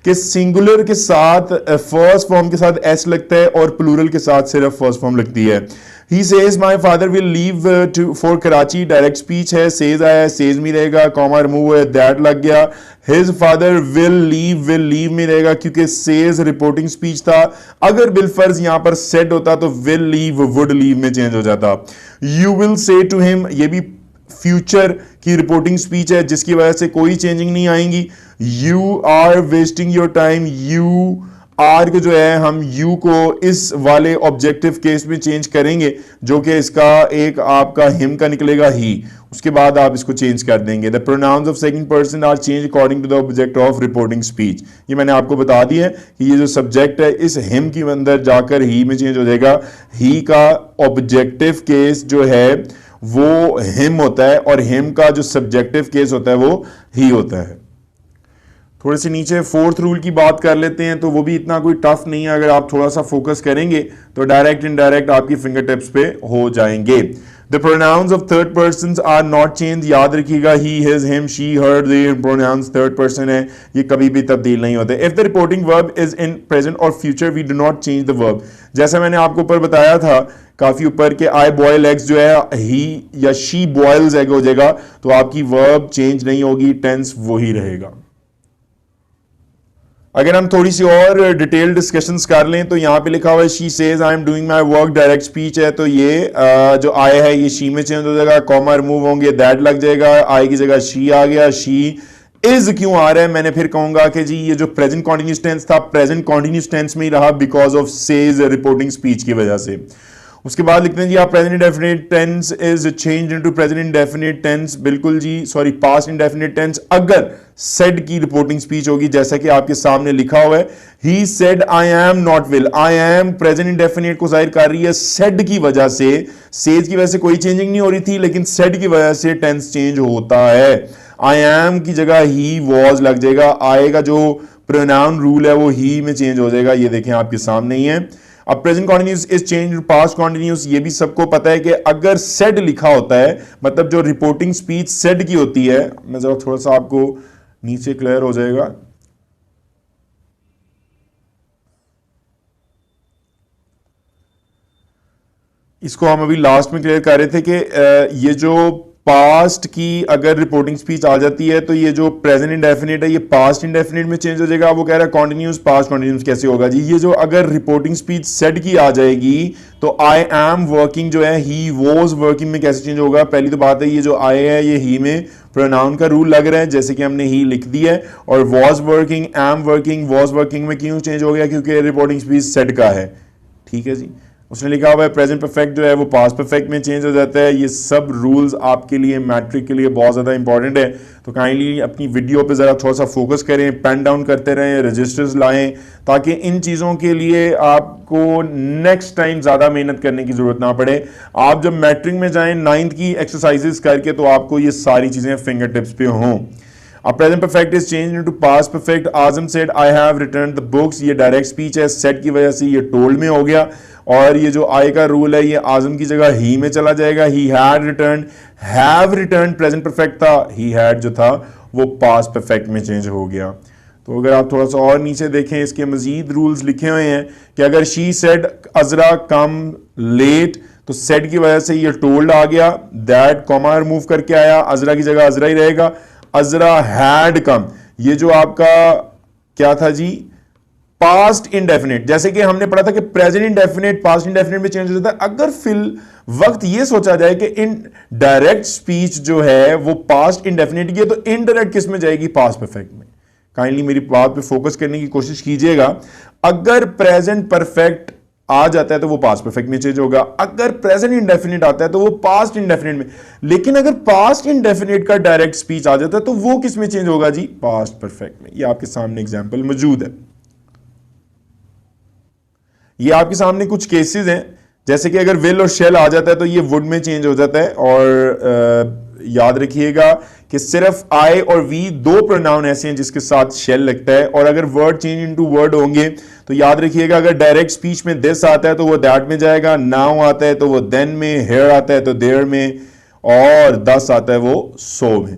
कि सिंगुलर के साथ फर्स्ट फॉर्म के साथ एस लगता है और प्लूरल के साथ सिर्फ फर्स्ट फॉर्म लगती है। He says my father will leave for Karachi, direct speech है, says आया है, says में रहेगा, कॉमा रिमूव है, that लग गया। His father will leave में रहेगा क्योंकि says रिपोर्टिंग स्पीच था। अगर बिलफर्ज यहां पर said होता तो will leave would leave में चेंज हो जाता। You will say to him, ये भी फ्यूचर की रिपोर्टिंग स्पीच है जिसकी वजह से कोई चेंजिंग नहीं आएंगी। You are wasting your time, you are को जो है हम यू को इस वाले ऑब्जेक्टिव केस में चेंज करेंगे जो कि इसका एक आपका हिम का निकलेगा ही, उसके बाद आप इसको चेंज कर देंगे। The pronouns of second person are change according to the object of reporting speech. ये मैंने आपको बता दिया है कि ये जो सब्जेक्ट है इस हिम के अंदर जाकर ही में चेंज हो जाएगा। ही का ऑब्जेक्टिव केस जो है वो हिम होता है और हिम का जो सब्जेक्टिव केस होता है वो ही होता है। थोड़े से नीचे फोर्थ रूल की बात कर लेते हैं, तो वो भी इतना कोई टफ नहीं है, अगर आप थोड़ा सा फोकस करेंगे तो डायरेक्ट इनडायरेक्ट आपकी फिंगर टिप्स पे हो जाएंगे। The pronouns of third person are not change, याद रखिएगा he, his, him, she, her, their pronouns third person है, ये कभी भी तब्दील नहीं होते। If the reporting verb is in present और future we do not change the verb. जैसा मैंने आपको ऊपर बताया था काफी ऊपर के आई बॉयल एग्स जो है ही या शी बॉयल्स एग हो जाएगा, तो आपकी वर्ब चेंज नहीं होगी, टेंस वही रहेगा। अगर हम थोड़ी सी और डिटेल डिस्कशंस कर लें तो यहाँ पे लिखा हुआ है she says I am doing my work, direct speech है, तो ये जो आई है ये शी में चेंज हो जाएगा, कॉमा रिमूव होंगे, दैट लग जाएगा, आई की जगह शी आ गया। शी इज क्यों आ रहा है, मैंने फिर कहूंगा कि जी ये जो प्रेजेंट कॉन्टिन्यूस टेंस था प्रेजेंट कॉन्टिन्यूस टेंस में ही रहा because of says reporting speech की वजह से। उसके बाद लिखते हैं जी आप present indefinite tense is change into present indefinite tense, बिल्कुल जी, सॉरी पास्ट इंडेफिनिट टेंस अगर सेड की रिपोर्टिंग स्पीच होगी, जैसा कि आपके सामने लिखा हुआ है he said I am not well, I am present indefinite को जाहिर कर रही है सेड की वजह से, सेज की वजह से कोई चेंजिंग नहीं हो रही थी, लेकिन सेड की वजह से टेंस चेंज होता है। आई एम की जगह ही वॉज लग जाएगा, आएगा जो प्रोनाउन रूल है वो ही में चेंज हो जाएगा, ये देखें आपके सामने ही है। अब present continuous is change past continuous, ये भी सबको पता है कि अगर सेड लिखा होता है मतलब जो रिपोर्टिंग स्पीच सेड की होती है, मैं जरा थोड़ा सा आपको नीचे क्लियर हो जाएगा, इसको हम अभी लास्ट में क्लियर कर रहे थे कि ये जो पास्ट की अगर रिपोर्टिंग स्पीच आ जाती है तो ये जो प्रेजेंट इंडेफिनिट है ये पास्ट इंडेफिनिट में चेंज हो जाएगा। वो कह रहा है कॉन्टिन्यूस पास्ट कॉन्टिन्यूस कैसे होगा जी, ये जो अगर रिपोर्टिंग स्पीच सेड की आ जाएगी तो आई एम वर्किंग जो है ही वॉज वर्किंग में कैसे चेंज होगा। पहली तो बात है ये जो आई है ये ही में प्रोनाउन का रूल लग रहा है, जैसे कि हमने ही लिख दी है, और was working am working was working में क्यों चेंज हो गया, क्योंकि रिपोर्टिंग स्पीच सेड का है। ठीक है जी, उसने लिखा हुआ है प्रेजेंट परफेक्ट जो है वो पास्ट परफेक्ट में चेंज हो जाता है। ये सब रूल्स आपके लिए मैट्रिक के लिए बहुत ज़्यादा इंपॉर्टेंट है, तो काइंडली अपनी वीडियो पे ज़रा थोड़ा सा फोकस करें, पेन डाउन करते रहें, रजिस्टर्स लाएं, ताकि इन चीज़ों के लिए आपको नेक्स्ट टाइम ज़्यादा मेहनत करने की ज़रूरत ना पड़े। आप जब मैट्रिक में जाएँ 9th की एक्सरसाइजेस करके तो आपको ये सारी चीज़ें फिंगर टिप्स पे हों। अब present perfect is change into past perfect, Azam said I have return the books, ये डायरेक्ट स्पीच है, सेड की वजह से ये टोल्ड में हो गया, और ये जो आई का रूल है ये आजम की जगह ही में चला जाएगा। He had return, have return present perfect था, ही हैड जो था वो पास्ट परफेक्ट में चेंज हो गया। तो अगर आप थोड़ा सा और नीचे देखें इसके मजीद रूल्स लिखे हुए हैं कि अगर she said Azra come late, तो सेड की वजह से ये टोल्ड आ गया, दैट कॉमा रिमूव करके आया, अजरा की जगह अजरा ही रहेगा। अजरा हैड कम, ये जो आपका क्या था जी पास्ट इंडेफिनिट, जैसे कि हमने पढ़ा था कि प्रेजेंट इंडेफिनिट पास्ट इंडेफिनिट में चेंज हो जाता है। अगर फिल वक्त ये सोचा जाए कि इन डायरेक्ट स्पीच जो है वो पास्ट इंडेफिनिट की है, तो इनडायरेक्ट किस में जाएगी, पास्ट परफेक्ट में। काइंडली मेरी बात पे फोकस करने की कोशिश कीजिएगा। अगर प्रेजेंट परफेक्ट आ जाता है तो वो पास्ट परफेक्ट में चेंज होगा, अगर प्रेजेंट इंडेफिनिट आता है तो वो पास्ट इंडेफिनिट में, लेकिन अगर पास्ट इंडेफिनिट का डायरेक्ट स्पीच आ जाता है तो वो किस में चेंज होगा जी, पास्ट परफेक्ट में। ये आपके सामने एग्जांपल मौजूद है। ये आपके सामने कुछ केसेस हैं, जैसे कि अगर विल और शेल आ जाता है तो ये वुड में चेंज हो जाता है, और याद रखिएगा कि सिर्फ आई और वी दो प्रोनाउन ऐसे हैं जिसके साथ शेल लगता है, और अगर वर्ड चेंज इनटू वर्ड होंगे तो याद रखिएगा अगर डायरेक्ट स्पीच में दिस आता है तो वो दैट में जाएगा, नाउ आता है तो वो देन में, हेयर आता है तो देयर में, और दस आता है वो सो में।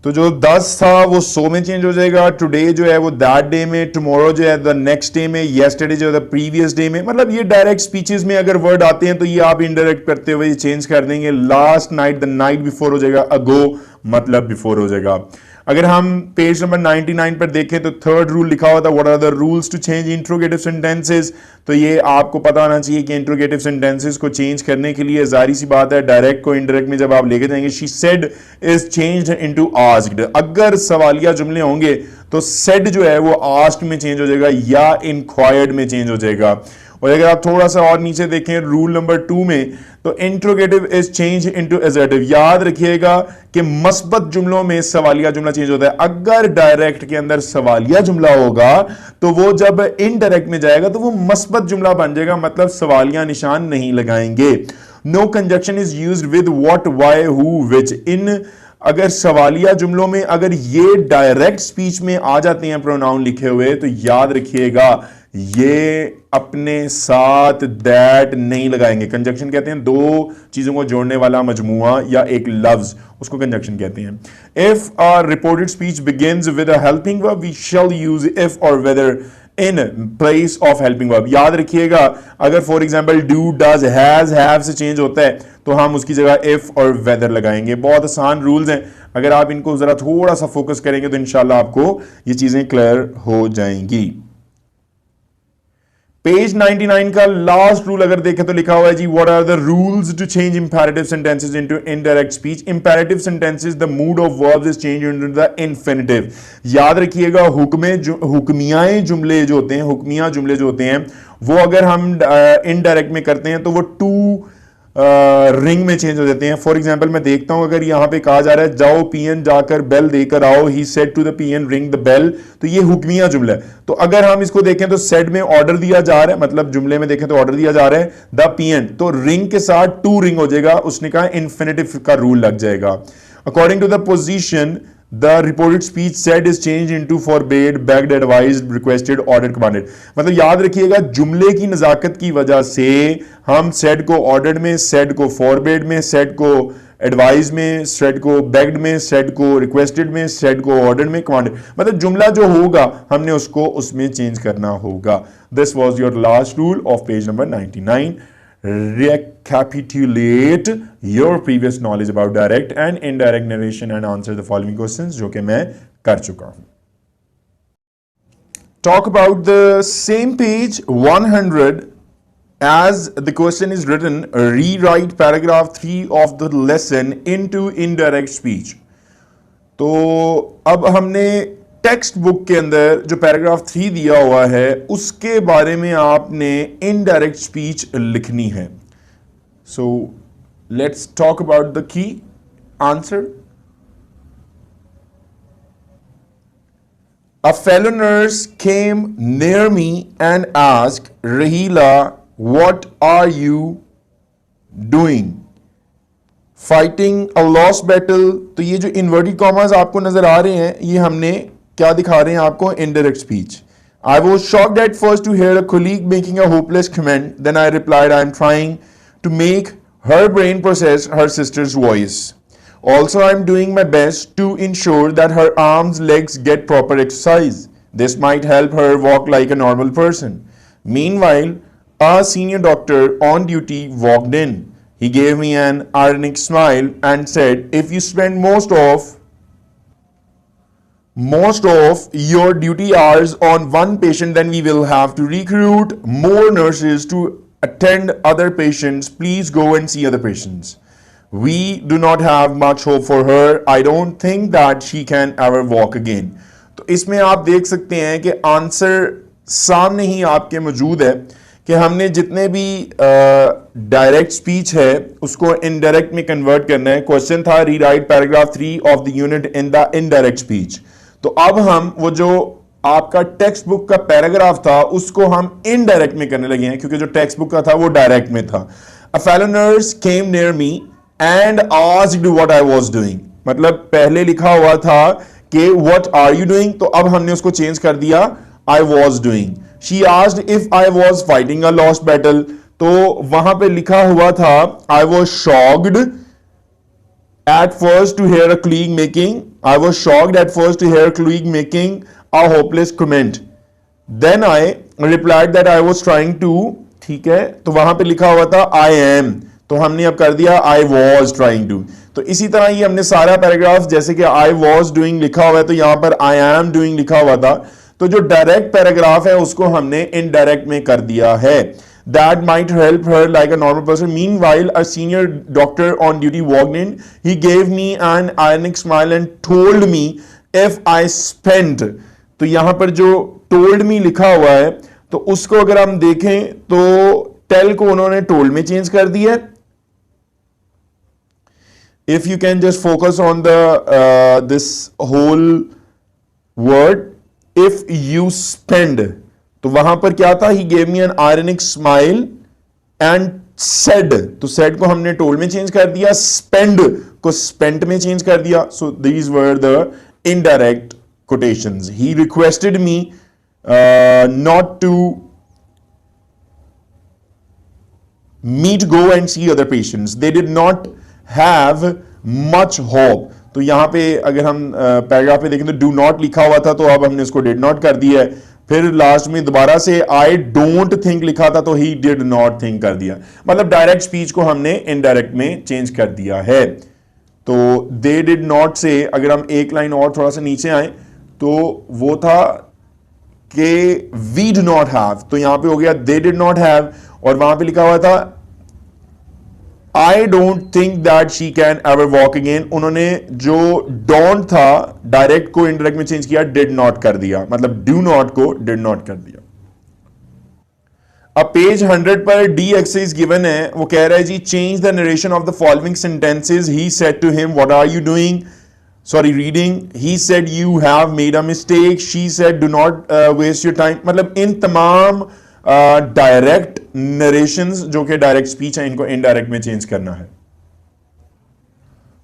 तो जो 10 था वो सो में चेंज हो जाएगा, टुडे जो है वो दैट डे में, टुमारो जो है द नेक्स्ट डे में, येस्टरडे जो है द प्रीवियस डे में। मतलब ये डायरेक्ट स्पीचेस में अगर वर्ड आते हैं तो ये आप इनडायरेक्ट करते हुए चेंज कर देंगे। Last night the night before हो जाएगा, अगो मतलब बिफोर हो जाएगा। अगर हम पेज नंबर 99 पर देखें तो थर्ड रूल लिखा हुआ था what are the rules to change interrogative sentences. तो ये आपको पता होना चाहिए कि इंट्रोगेटिव सेंटेंसेस को चेंज करने के लिए जाहिर सी बात है डायरेक्ट को इनडायरेक्ट में जब आप लेके जाएंगे, she said is changed into asked. अगर सवालिया जुमले होंगे तो सेड जो है वो आस्क्ड में चेंज हो जाएगा या इंक्वायर्ड में चेंज हो जाएगा। और अगर आप थोड़ा सा और नीचे देखें रूल नंबर 2 में, तो interrogative is change into assertive. याद रखिएगा कि मस्बत जुमलों में सवालिया जुमला चेंज होता है। अगर डायरेक्ट के अंदर सवालिया जुमला होगा तो वो जब इनडायरेक्ट में जाएगा तो वो मस्बत जुमला बन जाएगा, मतलब सवालिया निशान नहीं लगाएंगे। No conjunction is used with what, why, who, which. इन अगर सवालिया जुमलों में अगर ये डायरेक्ट स्पीच में आ जाते हैं प्रोनाउन लिखे हुए, तो याद रखिएगा ये अपने साथ दैट नहीं लगाएंगे। कंजक्शन कहते हैं दो चीजों को जोड़ने वाला मजमुआ या एक लफ्ज, उसको कंजक्शन कहते हैं। If a reported speech begins with a helping verb we shall use if और whether in place of helping verb. याद रखिएगा अगर for example do, does, has, have से चेंज होता है तो हम उसकी जगह इफ और वेदर लगाएंगे। बहुत आसान रूल्स हैं, अगर आप इनको जरा थोड़ा सा फोकस करेंगे तो इंशाल्लाह आपको ये चीजें क्लियर हो जाएंगी। पेज 99 का लास्ट रूल अगर देखें तो लिखा हुआ है जी, what are the rules to change imperative sentences into indirect speech. Imperative sentences the mood of verbs is change into the infinitive. याद रखिएगा हुक्मियाए जुमले जो होते हैं, हुक्मिया जुमले जो होते हैं वो अगर हम इनडायरेक्ट में करते हैं तो वो टू रिंग में चेंज हो जाते हैं। फॉर एग्जांपल मैं देखता हूं अगर यहां पे कहा जा रहा है जाओ पीएन जाकर बेल देकर आओ, he said to the peon ring the bell, तो ये हुक्मिया जुमला है। तो अगर हम इसको देखें तो सेड में ऑर्डर दिया जा रहा है, मतलब जुमले में देखें तो ऑर्डर दिया जा रहा है द पीएन, तो रिंग के साथ टू रिंग हो जाएगा, उसने कहा इन्फिनिटिव का रूल लग जाएगा। According to the position The reported speech said is changed into forbade, begged, advised, requested, ordered, commanded। मतलब याद रखिएगा जुमले की नजाकत की वजह से हम said को ordered में, said को forbade में, said को advised में, said को begged में, said को requested में, said को ordered में, commanded, मतलब जुमला जो होगा हमने उसको उसमें चेंज करना होगा। This was your last rule of page number 99. Recapitulate your previous knowledge about direct and indirect narration and answer the following questions, जो कि मैं कर चुका हूं। Talk about the same page 100 as the question is written, rewrite paragraph 3 of the lesson into indirect speech। तो अब हमने text book के अंदर जो पैराग्राफ 3 दिया हुआ है उसके बारे में आपने इनडायरेक्ट स्पीच लिखनी है। So let's talk about the key answer. A fellow nurse came near me and asked, Rahila, what are you doing? Fighting a lost battle। तो ये जो इन्वर्टेड कॉमास आपको नजर आ रहे हैं ये हमने क्या दिखा रहे हैं आपको, indirect speech. I was shocked at first to hear a colleague making a hopeless comment. Then I replied, I am trying to make her brain process her sister's voice. Also, I am doing my best to ensure that her arms, legs get proper exercise. This might help her walk like a normal person. Meanwhile, a senior doctor on duty walked in. He gave me an ironic smile and said, if you spend most of your duty hours on one patient, then we will have to recruit more nurses to attend other patients. Please go and see other patients. We do not have much hope for her. I don't think that she can ever walk again. तो इसमें आप देख सकते हैं कि answer सामने ही आपके मौजूद है कि हमने जितने भी डायरेक्ट स्पीच है उसको इनडायरेक्ट में कन्वर्ट करना है। क्वेश्चन था rewrite paragraph 3 of the unit in the indirect speech. तो अब हम वो जो आपका टेक्स्ट बुक का पैराग्राफ था उसको हम इनडायरेक्ट में करने लगे हैं, क्योंकि जो टेक्स्ट बुक का था वो डायरेक्ट में था। A fellow nurse came near me and asked what I was doing। मतलब पहले लिखा हुआ था कि what are you doing, तो अब हमने उसको चेंज कर दिया I was doing। She asked if I was fighting a lost battle, तो वहां पे लिखा हुआ था I was shocked at first to hear a colleague making a hopeless comment. Then I replied that I was trying to, ठीक है, तो वहां पे लिखा हुआ था I am, तो हमने अब कर दिया I was trying to। तो इसी तरह ये हमने सारा पैराग्राफ जैसे कि I was doing लिखा हुआ है तो यहां पर I am doing लिखा हुआ था, तो जो डायरेक्ट पैराग्राफ है उसको हमने इनडायरेक्ट में कर दिया है। That might help her like a normal person. Meanwhile, a senior doctor on duty walked in. He gave me an ironic smile and told me if I spent, तो यहां पर जो told me लिखा हुआ है तो उसको अगर हम देखें तो tell को उन्होंने told में चेंज कर दिया है। If you can just focus on the this whole word, if you spend, तो वहां पर क्या था, he gave me an ironic smile and said, तो said को हमने told में चेंज कर दिया, spend को spent में चेंज कर दिया. So these were the indirect quotations. He requested me not to go and see other patients. They did not have much hope. तो यहां पे अगर हम पैराग्राफ पे देखें तो डू नॉट लिखा हुआ था, तो अब हमने इसको डिड नॉट कर दिया है. फिर लास्ट में दोबारा से आई डोंट थिंक लिखा था, तो ही डिड नॉट थिंक कर दिया. मतलब डायरेक्ट स्पीच को हमने इनडायरेक्ट में चेंज कर दिया है. तो दे डिड नॉट से, अगर हम एक लाइन और थोड़ा सा नीचे आए तो वो था कि वी डू नॉट हैव, तो यहां पे हो गया दे डिड नॉट हैव, और वहां पे लिखा हुआ था I don't think that she can ever walk again. उन्होंने जो डोंट था डायरेक्ट को इनडायरेक्ट में चेंज किया, डिड नॉट कर दिया, मतलब डू नॉट को डिड नॉट कर दिया. अब पेज 100 पर डी एक्सरसाइज गिवन है, वो कह रहा है जी change the narration of the following sentences. He said to him what are you doing, sorry reading. He said you have made a mistake. She said do not waste your time. मतलब इन तमाम direct narrations जो कि direct speech है, इनको indirect में change करना है.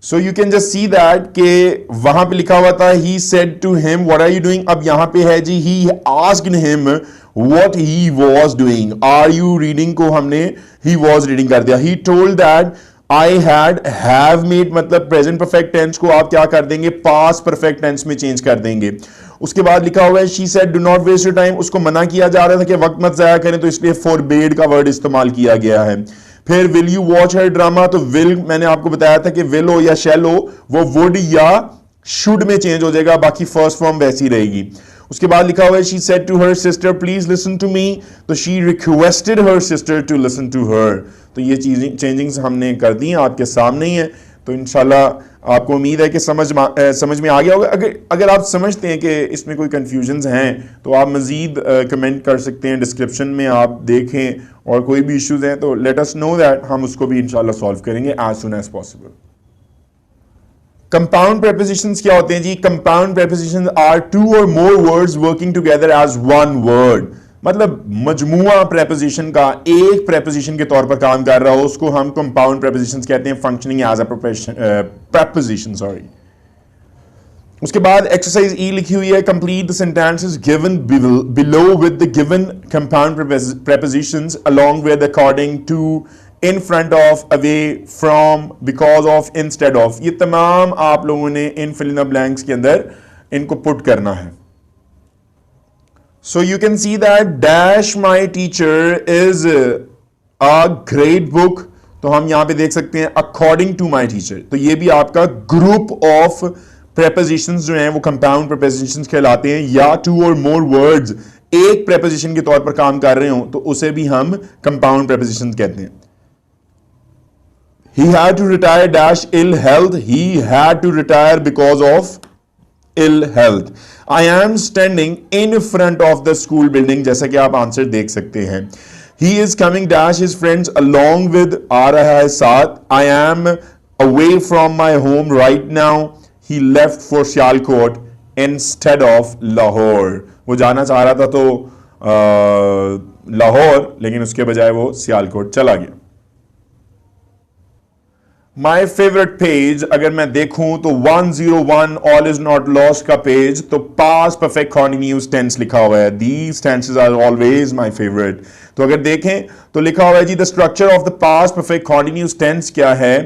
So you can just see that कि वहां पे लिखा हुआ था he said to him what are you doing. अब यहां पे है जी he asked him what he was doing. Are you reading को हमने ही वाज रीडिंग कर दिया. He told that I have made, मतलब प्रेजेंट परफेक्ट टेंस को आप क्या कर देंगे, पास्ट परफेक्ट टेंस में चेंज कर देंगे. उसके बाद लिखा हुआ है she said do not waste your time. उसको मना किया जा रहा था कि वक्त मत जाया करें, तो इसलिए फॉरबेड का वर्ड इस्तेमाल किया गया है. फिर will you watch her drama, तो विल मैंने आपको बताया था कि विल हो या शैल हो, वो वुड या शुड में चेंज हो जाएगा, बाकी फर्स्ट फॉर्म वैसी रहेगी. उसके बाद लिखा हुआ है she said to her sister please listen to me, तो she requested her sister to listen to her. तो ये चीजें चेंजिंग्स हमने कर दी हैं, आपके सामने ही है. तो इंशाल्लाह आपको उम्मीद है कि समझ में आ गया होगा. अगर आप समझते हैं कि इसमें कोई कंफ्यूजन्स हैं तो आप मजीद कमेंट कर सकते हैं, डिस्क्रिप्शन में आप देखें, और कोई भी इश्यूज हैं तो लेट अस नो दैट, हम उसको भी इंशाल्लाह सॉल्व करेंगे as soon as possible. Compound prepositions क्या होते हैं जी? कंपाउंड प्रेपोजिशंस आर टू और more words working together as one word. मतलब मजमुआ प्रेपोजिशन का एक प्रेपोजिशन के तौर पर काम कर रहा हो, उसको हम कंपाउंड प्रेपोजिशंस कहते हैं, functioning as a preposition. Sorry. उसके बाद एक्सरसाइज ई लिखी हुई है, complete the sentences given below with the given compound prepositions along with, according to, in front of, away from, because of, instead of. ये तमाम आप लोगों ने इन फिल इन द ब्लैंक्स के अंदर इनको पुट करना है. So you can see that dash my teacher is a great book. तो हम यहां पे देख सकते हैं according to my teacher. तो ये भी आपका group of prepositions जो हैं वो compound prepositions कहलाते हैं, या two or more words एक preposition के तौर पर काम कर रहे हो तो उसे भी हम compound prepositions कहते हैं. He had to retire dash ill health. He had to retire because of ill health. I am standing in front of the school building, जैसा कि आप आंसर देख सकते हैं. He is coming dash his friends along with, आ रहा है साथ. I am away from my home right now. He left for Sialkot instead of Lahore. वो जाना चाह रहा था तो लाहौर, लेकिन उसके बजाय वो सियालकोट चला गया. माई फेवरेट पेज अगर मैं देखूं तो 101 ऑल इज नॉट लॉस्ट का पेज, तो पास्ट परफेक्ट कॉन्टिन्यूअस टेंस लिखा हुआ है. These tenses are always my favourite. तो अगर देखें तो लिखा हुआ है जी the structure of the past perfect continuous tense क्या है,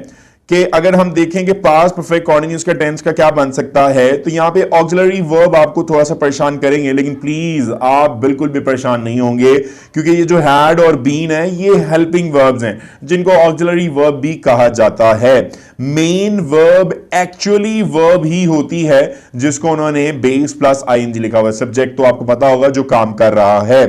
कि अगर हम देखें कि पास्ट परफेक्ट कॉन्टिन्यूअस का टेंस का क्या बन सकता है, तो यहां पे ऑक्सिलरी वर्ब आपको थोड़ा सा परेशान करेंगे, लेकिन प्लीज आप बिल्कुल भी परेशान नहीं होंगे, क्योंकि ये जो हैड और बीन है ये हेल्पिंग वर्ब्स हैं जिनको ऑक्सिलरी वर्ब भी कहा जाता है. मेन वर्ब एक्चुअली वर्ब ही होती है जिसको उन्होंने बेस प्लस आईएनजी लिखा हुआ है. सब्जेक्ट तो आपको पता होगा जो काम कर रहा है.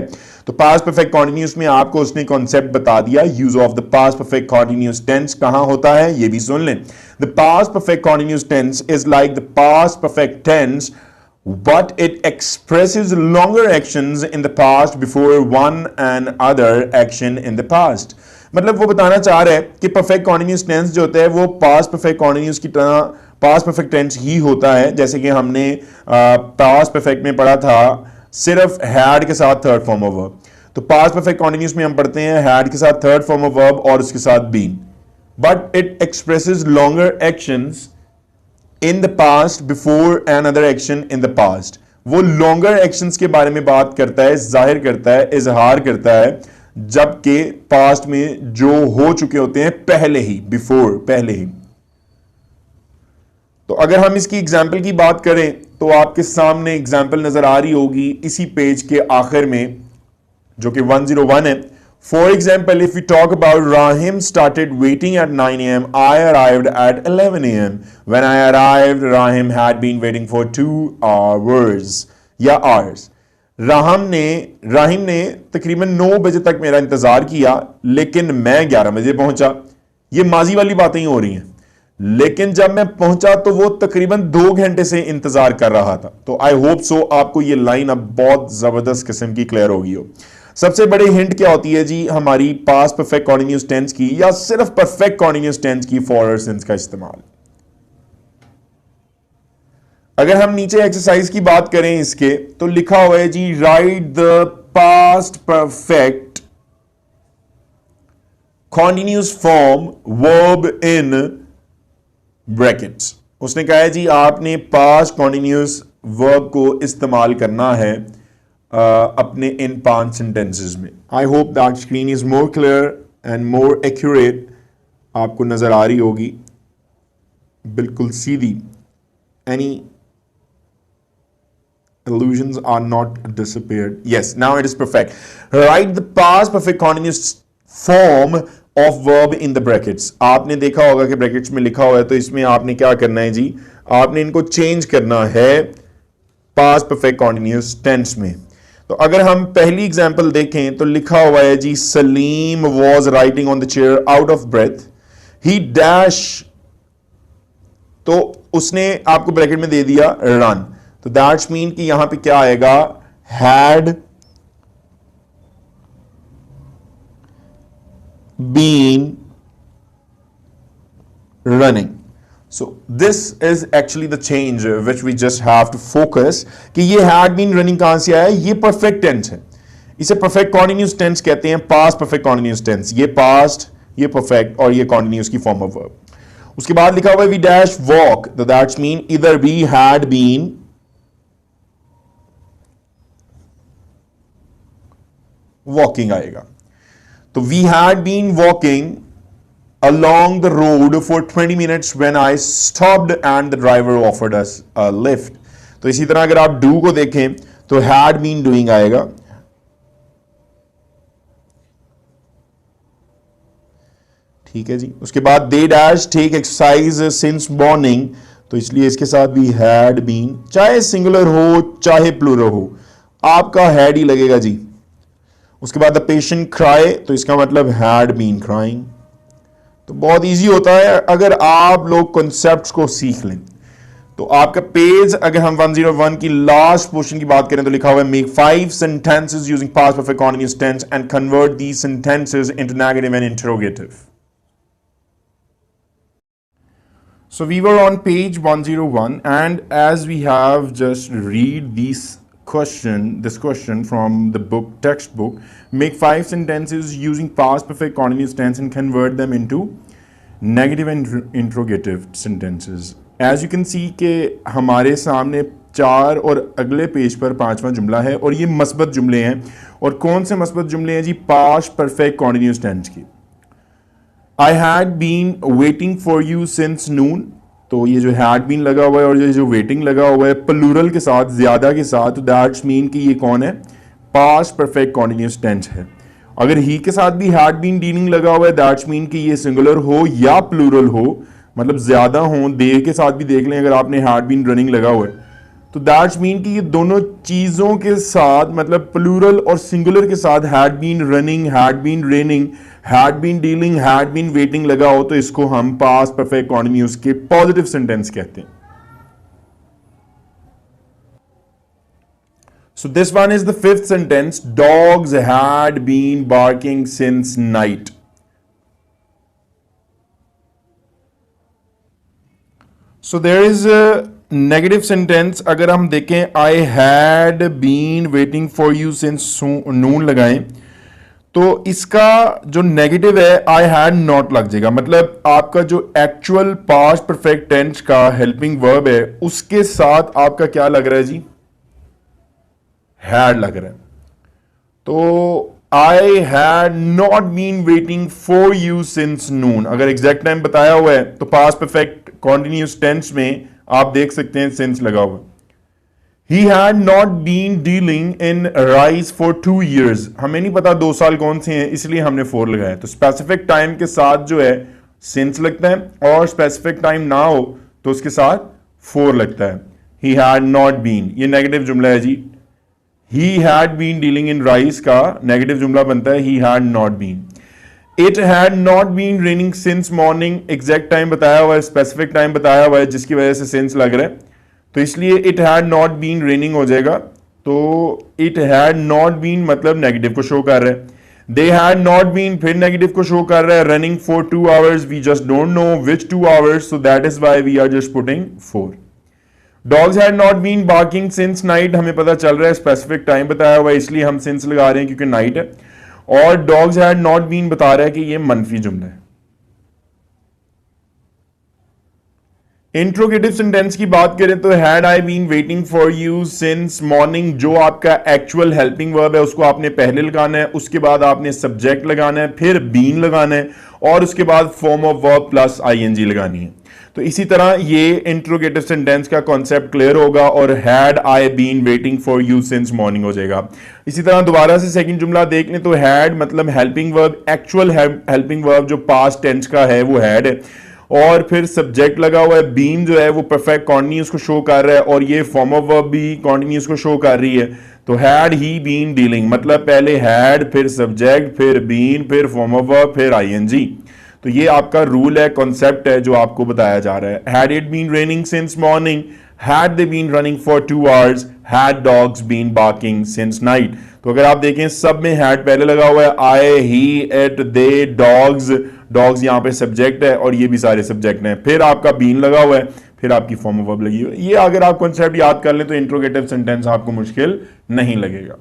तो पास्ट परफेक्ट कॉन्टिन्यूअस में आपको उसने कॉन्सेप्ट बता दिया. Use of the past perfect continuous tense कहां होता है ये भी सुन लें. The past perfect continuous tense is like the past perfect tense but it expresses longer actions in the past before one and other action in the past. मतलब वो बताना चाह रहा है कि परफेक्ट कॉन्टिन्यूअस टेंस जो होता है वो पास्ट परफेक्ट कॉन्टिन्यूअस की तरह पास्ट परफेक्ट टेंस ही होता है, जैसे कि हमने पास्ट परफेक्ट में पढ़ा था सिर्फ हैड के साथ थर्ड फॉर्म ऑफ वर्ब. तो पास्ट परफेक्ट कॉन्टिन्यूस में हम पढ़ते हैं हैड के साथ थर्ड फॉर्म ऑफ वर्ब और उसके साथ been, but it expresses longer actions in the past before an other action in the past. वो लॉन्गर एक्शंस के बारे में बात करता है, जाहिर करता है, इजहार करता है, जबकि पास्ट में जो हो चुके होते हैं पहले ही, बिफोर, पहले ही। तो अगर हम इसकी एग्जाम्पल की बात करें तो आपके सामने एग्जाम्पल नजर आ रही होगी इसी पेज के आखिर में, जो कि 101 है। For example, if you talk about Rahim started waiting eight 9 AM, I arrived at 11 AM. When I arrived, Rahim had been waiting for 2 hours या hours. राहिम ने तकरीबन 9 बजे तक मेरा इंतजार किया, लेकिन मैं 11 बजे पहुंचा। ये माजी वाली बातें ही हो रही हैं, लेकिन जब मैं पहुंचा तो वो तकरीबन 2 घंटे से इंतजार कर रहा था। तो आई होप सो आपको ये लाइन अब बहुत जबरदस्त किस्म की क्लियर होगी हो। सबसे बड़ी हिंट क्या होती है जी हमारी पास्ट परफेक्ट कॉन्टिन्यूअस टेंस की या सिर्फ परफेक्ट कॉन्टिन्यूअस टेंस की फॉरवर्ड सिंस का इस्तेमाल। अगर हम नीचे एक्सरसाइज की बात करें इसके, तो लिखा हुआ है जी write the past perfect continuous form verb in brackets. उसने कहा है जी आपने पास्ट कॉन्टिन्यूअस वर्ब को इस्तेमाल करना है अपने इन 5 सेंटेंसेस में। I hope that screen is more clear and more accurate, आपको नजर आ रही होगी बिल्कुल सीधी। Any illusions are not disappeared. Yes, now it is perfect. Write the past perfect continuous form of verb in the brackets. आपने देखा होगा कि ब्रैकेट्स में लिखा हुआ है, तो इसमें आपने क्या करना है जी, आपने इनको चेंज करना है पास्ट परफेक्ट कॉन्टिन्यूअस टेंस में। तो अगर हम पहली एग्जांपल देखें तो लिखा हुआ है जी Salim was writing on the chair out of breath, he dash, तो उसने आपको ब्रैकेट में दे दिया रन। तो दैट्स मीन कि यहां पे क्या आएगा, had been running. So this is actually the change which we just have to focus कि ये हैड बीन रनिंग कहां से आया, ये परफेक्ट टेंस है, इसे परफेक्ट कॉन्टिन्यूअस टेंस कहते हैं, पास्ट परफेक्ट कॉन्टिन्यूअस टेंस। ये पास्ट, ये परफेक्ट और ये कॉन्टिन्यूअस की फॉर्म ऑफ वर्ब। उसके बाद लिखा हुआ है वी डैश वॉक, तो दैट्स मीन इधर वी हैड बीन वॉकिंग आएगा। तो we had been walking along the road for 20 minutes when I stopped and the driver offered us a lift. तो इसी तरह अगर आप do को देखें तो had been doing आएगा। ठीक है जी। उसके बाद they dash take exercise since morning, तो इसलिए इसके साथ भी had been, चाहे सिंगुलर हो चाहे प्लूरल हो, आपका had ही लगेगा जी। उसके बाद द पेशेंट क्राई, तो इसका मतलब हैड बीन क्राइंग। तो बहुत इजी होता है अगर आप लोग कॉन्सेप्ट्स को सीख लें। तो आपका पेज, अगर हम 101 की लास्ट पोर्शन की बात करें तो लिखा हुआ है make 5 sentences using past perfect continuous tense and convert these sentences into negative and interrogative. So we were on page 101 and as we have just read this question from the book textbook, make 5 sentences using past perfect continuous tense and convert them into negative and interrogative sentences. As you can see कि हमारे सामने 4 और अगले page पर 5वां जुमला है और ये मस्बत जुमले हैं। और कौन से मस्बत जुमले हैं जी, पास्ट परफेक्ट कॉन्टिन्यूअस टेंस की। I had been waiting for you since noon, तो ये जो had been लगा हुआ है और ये जो waiting लगा हुआ है प्लूरल के साथ, ज्यादा के साथ, तो दैट्स मीन कि ये कौन है, पास्ट परफेक्ट कॉन्टिन्यूअस टेंस है। अगर ही के साथ भी had been dealing लगा हुआ है दैट्स मीन कि ये सिंगुलर हो या प्लूरल हो, मतलब ज्यादा हो। दे के साथ भी देख लें अगर आपने had been running लगा हुआ है, तो दैट्स मीन कि ये दोनों चीजों के साथ, मतलब प्लूरल और सिंगुलर के साथ had been running, had been raining, had been dealing, had been waiting लगा हो, तो इसको हम पास्ट परफेक्ट कॉन्टिन्यूअस के पॉजिटिव सेंटेंस कहते हैं। So this one is the 5th sentence. Dogs had been barking since night. So there is negative sentence अगर हम देखें, I had been waiting for you since noon लगाएं तो इसका जो नेगेटिव है आई हैड नॉट लग जाएगा। मतलब आपका जो एक्चुअल पास्ट परफेक्ट टेंस का हेल्पिंग वर्ब है उसके साथ आपका क्या लग रहा है जी, हैड लग रहा है। तो I had not been waiting for you since noon, अगर एग्जैक्ट टाइम बताया हुआ है तो पास्ट परफेक्ट कॉन्टिन्यूस टेंस में आप देख सकते हैं सिंस लगा हुआ। He had not been dealing in rice for 2 years. हमें नहीं पता 2 साल कौन से हैं इसलिए हमने 4 लगाया। तो स्पेसिफिक टाइम के साथ जो है सिंस लगता है और स्पेसिफिक टाइम ना हो तो उसके साथ 4 लगता है। He had not been, ये नेगेटिव जुमला है जी। He had been dealing in rice का नेगेटिव जुमला बनता है he had not been. It had not been raining since morning, exact time बताया हुआ है, स्पेसिफिक टाइम बताया हुआ है जिसकी वजह से सिंस लग रहा है तो इसलिए it had not been raining हो जाएगा। तो इट हैड नॉट बीन मतलब नेगेटिव को शो कर रहा है। दे हैड नॉट बीन फिर नेगेटिव को शो कर रहा है। Running for 2 hours, we just don't know which 2 hours, so that is why we are just putting 4। Dogs had not been barking since night, हमें पता चल रहा है स्पेसिफिक टाइम बताया हुआ है इसलिए हम सिंस लगा रहे हैं क्योंकि नाइट है। और डॉग्स हैड नॉट बीन बता रहा है कि यह मनफी जुमला है। इंट्रोगेटिव सेंटेंस की बात करें तो had I been waiting for you since morning, जो आपका एक्चुअल हेल्पिंग वर्ब है उसको आपने पहले लगाना है, उसके बाद आपने सब्जेक्ट लगाना है, फिर बीन लगाना है और उसके बाद form of verb plus ING लगानी है। तो इसी तरह ये इंट्रोगेटिव सेंटेंस का कॉन्सेप्ट क्लियर होगा और had I been waiting for you since morning हो जाएगा। इसी तरह दोबारा से सेकंड जुमला देख लें तो हैड मतलब helping verb, actual helping verb जो पास्ट टेंस का है वो हैड है और फिर सब्जेक्ट लगा हुआ है। बीन जो है वो परफेक्ट कॉन्टिन्यूस को शो कर रहा है और ये फॉर्म ऑफ वर्ब भी कॉन्टिन्यूस को शो कर रही है। तो हैड ही बीन डीलिंग मतलब पहले हैड फिर सब्जेक्ट फिर बीन फिर फॉर्म ऑफ वर्ब फिर आईएनजी। तो ये आपका रूल है, कॉन्सेप्ट है जो आपको बताया जा रहा है। Had it been raining since morning, had they been running for 2 hours, had dogs been barking since night. तो अगर आप देखें सब में हैड पहले लगा हुआ है, आई ही इट दे डॉग्स, डॉग्स यहां पे सब्जेक्ट है और ये भी सारे सब्जेक्ट हैं, फिर आपका बीन लगा हुआ है, फिर आपकी फॉर्म ऑफ वर्ब लगी हुई है। ये अगर आप कॉन्सेप्ट याद कर लें तो इंट्रोगेटिव सेंटेंस आपको मुश्किल नहीं लगेगा।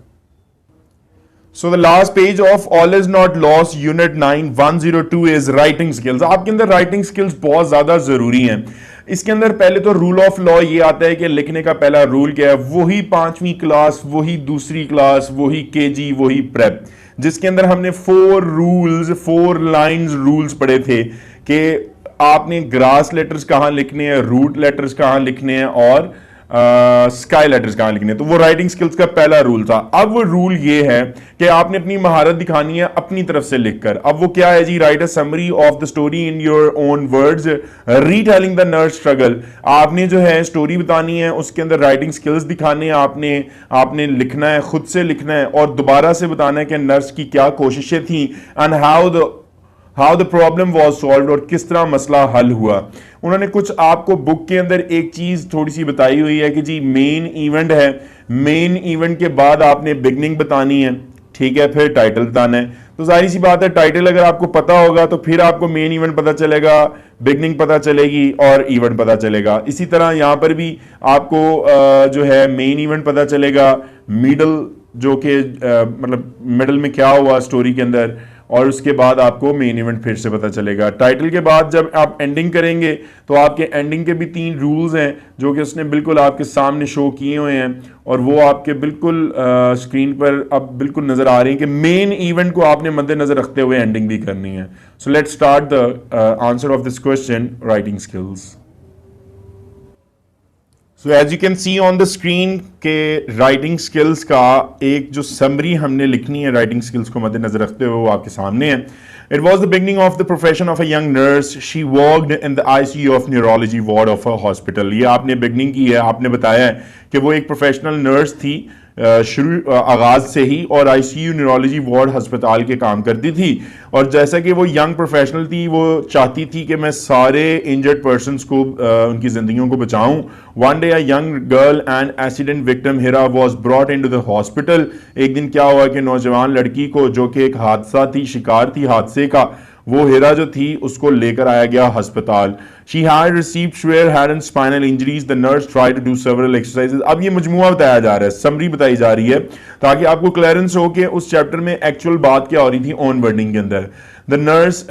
So the last page of All is Not Lost Unit 9 102 is writing skills. आपके अंदर राइटिंग स्किल्स बहुत ज्यादा जरूरी हैं। इसके अंदर पहले तो रूल ऑफ लॉ ये आता है कि लिखने का पहला रूल क्या है, वही 5वीं क्लास, वही दूसरी क्लास, वही केजी, वही प्रेप, जिसके अंदर हमने 4 रूल्स 4 लाइंस रूल्स पढ़े थे कि आपने ग्रास लेटर्स कहां लिखने हैं, रूट लेटर्स कहां लिखने हैं और स्काई लेटर्स कहां लिखने। तो वो राइटिंग स्किल्स का पहला रूल था। अब वो रूल ये है कि आपने अपनी महारत दिखानी है अपनी तरफ से लिखकर। अब वो क्या है जी, write a summary of the story in your own words, retelling the nurse struggle. आपने जो है स्टोरी बतानी है, उसके अंदर राइटिंग स्किल्स दिखाने हैं आपने लिखना है, खुद से लिखना है और दोबारा से बताना है कि नर्स की क्या कोशिशें थी and how the problem was solved, और किस तरह मसला हल हुआ। उन्होंने कुछ आपको बुक के अंदर एक चीज थोड़ी सी बताई हुई है कि जी मेन इवेंट है, मेन इवेंट के बाद आपने बिगनिंग बतानी है, ठीक है, फिर टाइटल बताना है। तो जाहिर सी बात है टाइटल अगर आपको पता होगा तो फिर आपको मेन इवेंट पता चलेगा, बिगनिंग पता चलेगी और इवेंट पता चलेगा। इसी तरह यहां पर भी आपको जो है मेन इवेंट पता चलेगा, मिडल जो कि मतलब मिडल में क्या हुआ स्टोरी के अंदर, और उसके बाद आपको मेन इवेंट फिर से पता चलेगा। टाइटल के बाद जब आप एंडिंग करेंगे तो आपके एंडिंग के भी 3 रूल्स हैं जो कि उसने बिल्कुल आपके सामने शो किए हुए हैं और वो आपके बिल्कुल स्क्रीन पर अब बिल्कुल नजर आ रही है कि मेन इवेंट को आपने मद्देनजर रखते हुए एंडिंग भी करनी है। So let's start the answer of this question, writing skills. So as you can see on the screen के राइटिंग स्किल्स का एक जो समरी हमने लिखनी है राइटिंग स्किल्स को मद्देनजर रखते हुए वो आपके सामने है। It was the beginning of the profession of a young nurse, she worked in the ICU of neurology ward of a hospital. ये आपने बिगनिंग की है, आपने बताया है कि वो एक प्रोफेशनल नर्स थी शुरू आगाज से ही और आईसीयू न्यूरोलॉजी वार्ड अस्पताल के काम करती थी। और जैसा कि वो यंग प्रोफेशनल थी, वो चाहती थी कि मैं सारे इंजर्ड पर्सन्स को उनकी जिंदगियों को बचाऊं। One day a young girl and accident victim Hira was brought into the hospital. एक दिन क्या हुआ कि नौजवान लड़की को, जो कि एक हादसा थी, शिकार थी हादसे का, वो हिरा जो थी उसको लेकर आया गया अस्पताल। She had received severe head and spinal injuries, the nurse try to do several exercises. अब ये मजमुआ बताया जा रहा है, समरी बताई जा रही है ताकि आपको क्लियरेंस हो कि उस चैप्टर में एक्चुअल बात क्या हो रही थी ऑन वर्डिंग के अंदर। The nurse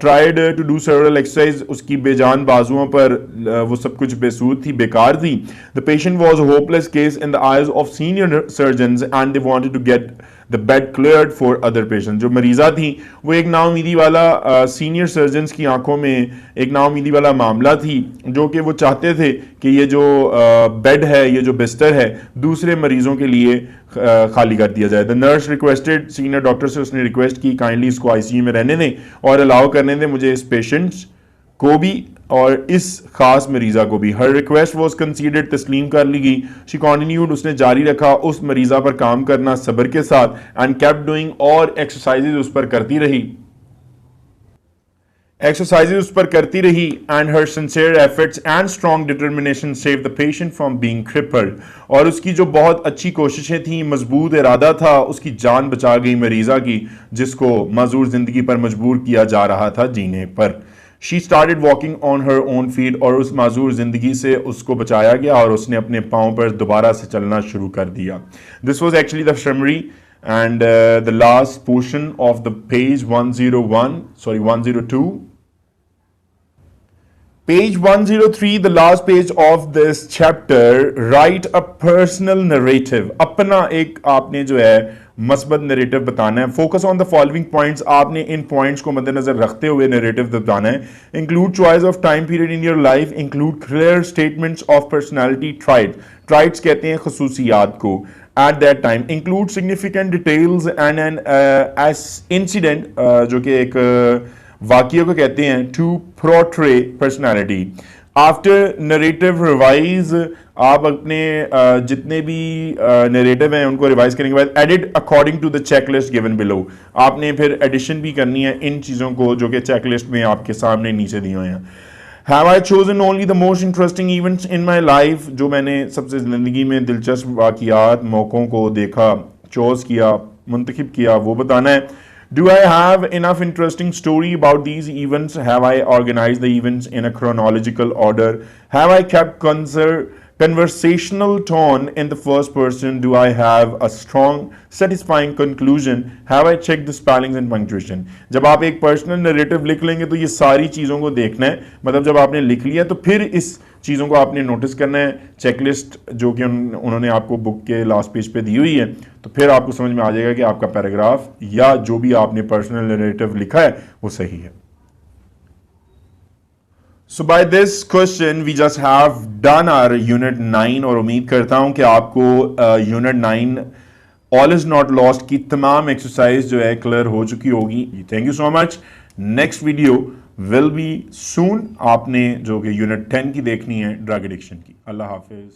tried to do several exercise, उसकी बेजान बाजुओं पर वो सब कुछ बेसूद थी, बेकार थी। The patient was hopeless case in the eyes of senior surgeon and they wanted to get the bed cleared for other patient. जो मरीजा थी वो एक नाउमीदी वाला सीनियर सर्जन की आंखों में एक नाउमीदी वाला मामला थी, जो कि वो चाहते थे कि ये जो बेड है, ये जो बिस्तर है, दूसरे मरीजों के लिए खाली कर दिया जाए। The nurse requested, senior doctor से उसने रिक्वेस्ट की काइंडली इसको आईसीयू में रहने दें और अलाउ करने दें मुझे इस पेशेंट्स को भी और इस खास मरीजा को भी। हर रिक्वेस्ट वॉज कंसीडर्ड, तस्लीम कर ली गई। शी कॉन्टिन्यूड, उसने जारी रखा उस मरीजा पर काम करना सब्र के साथ। एंड केप्ट डूइंग, और एक्सरसाइजेज उस पर करती रही, एक्सरसाइजेज उस पर करती रही। And her sincere efforts and strong determination save the patient from being crippled, और उसकी जो बहुत अच्छी कोशिशें थी, मजबूत इरादा था, उसकी जान बचा गई मरीजा की, जिसको माजूर जिंदगी पर मजबूर किया जा रहा था जीने पर। She started walking on her own feet, और उस माजूर जिंदगी से उसको बचाया गया और उसने अपने पाँव पर दोबारा से चलना शुरू कर दिया। This was actually the summary and the last portion of the page 102. Page 103, the last page of this chapter, write a personal narrative. अपना एक आपने जो है मस्बत नरेटिव बताना है। Focus on the following points, आपने इन पॉइंट्स को मद्देनजर रखते हुए नरेटिव बताना है। Include choice of time period in your life, include clear statements of personality trait, traits कहते हैं खसूसियात को। At that time, include significant details and an as incident, जो कि एक वाक़या को कहते हैं, to portray personality. After narrative revise, आप अपने जितने भी नरेटिव हैं उनको रिवाइज करने के बाद edit according to the checklist given below, आपने फिर एडिशन भी करनी है इन चीज़ों को जो कि चेकलिस्ट में आपके सामने नीचे दिए हुए हैं। Have I chosen only the most interesting events in my life, जो मैंने सबसे ज़िंदगी में दिलचस्प वाक़यात, मौक़ों को देखा, चॉइस किया, मुंतखब किया, वो बताना है। Do I have enough interesting story about these events? Have I organized the events in a chronological order? Have I kept conversational tone in the first person? Do I have a strong satisfying conclusion? Have I checked the spellings and punctuation? जब आप एक personal narrative लिख लेंगे तो ये सारी चीज़ों को देखना है, मतलब जब आपने लिख लिया तो फिर इस चीज़ों को आपने नोटिस करना है। चेकलिस्ट जो कि उन्होंने आपको बुक के लास्ट पेज पे दी हुई है, तो फिर आपको समझ में आ जाएगा कि आपका पैराग्राफ या जो भी आपने पर्सनल नरेटिव लिखा है वो सही है। So by this question we just have done our unit 9, और उम्मीद करता हूं कि आपको unit 9 all is not lost की तमाम एक्सरसाइज जो है क्लियर हो चुकी होगी। Thank you so much. Next video will be सून। आपने जो कि यूनिट 10 की देखनी है, ड्रग एडिक्शन की। अल्लाह हाफिज।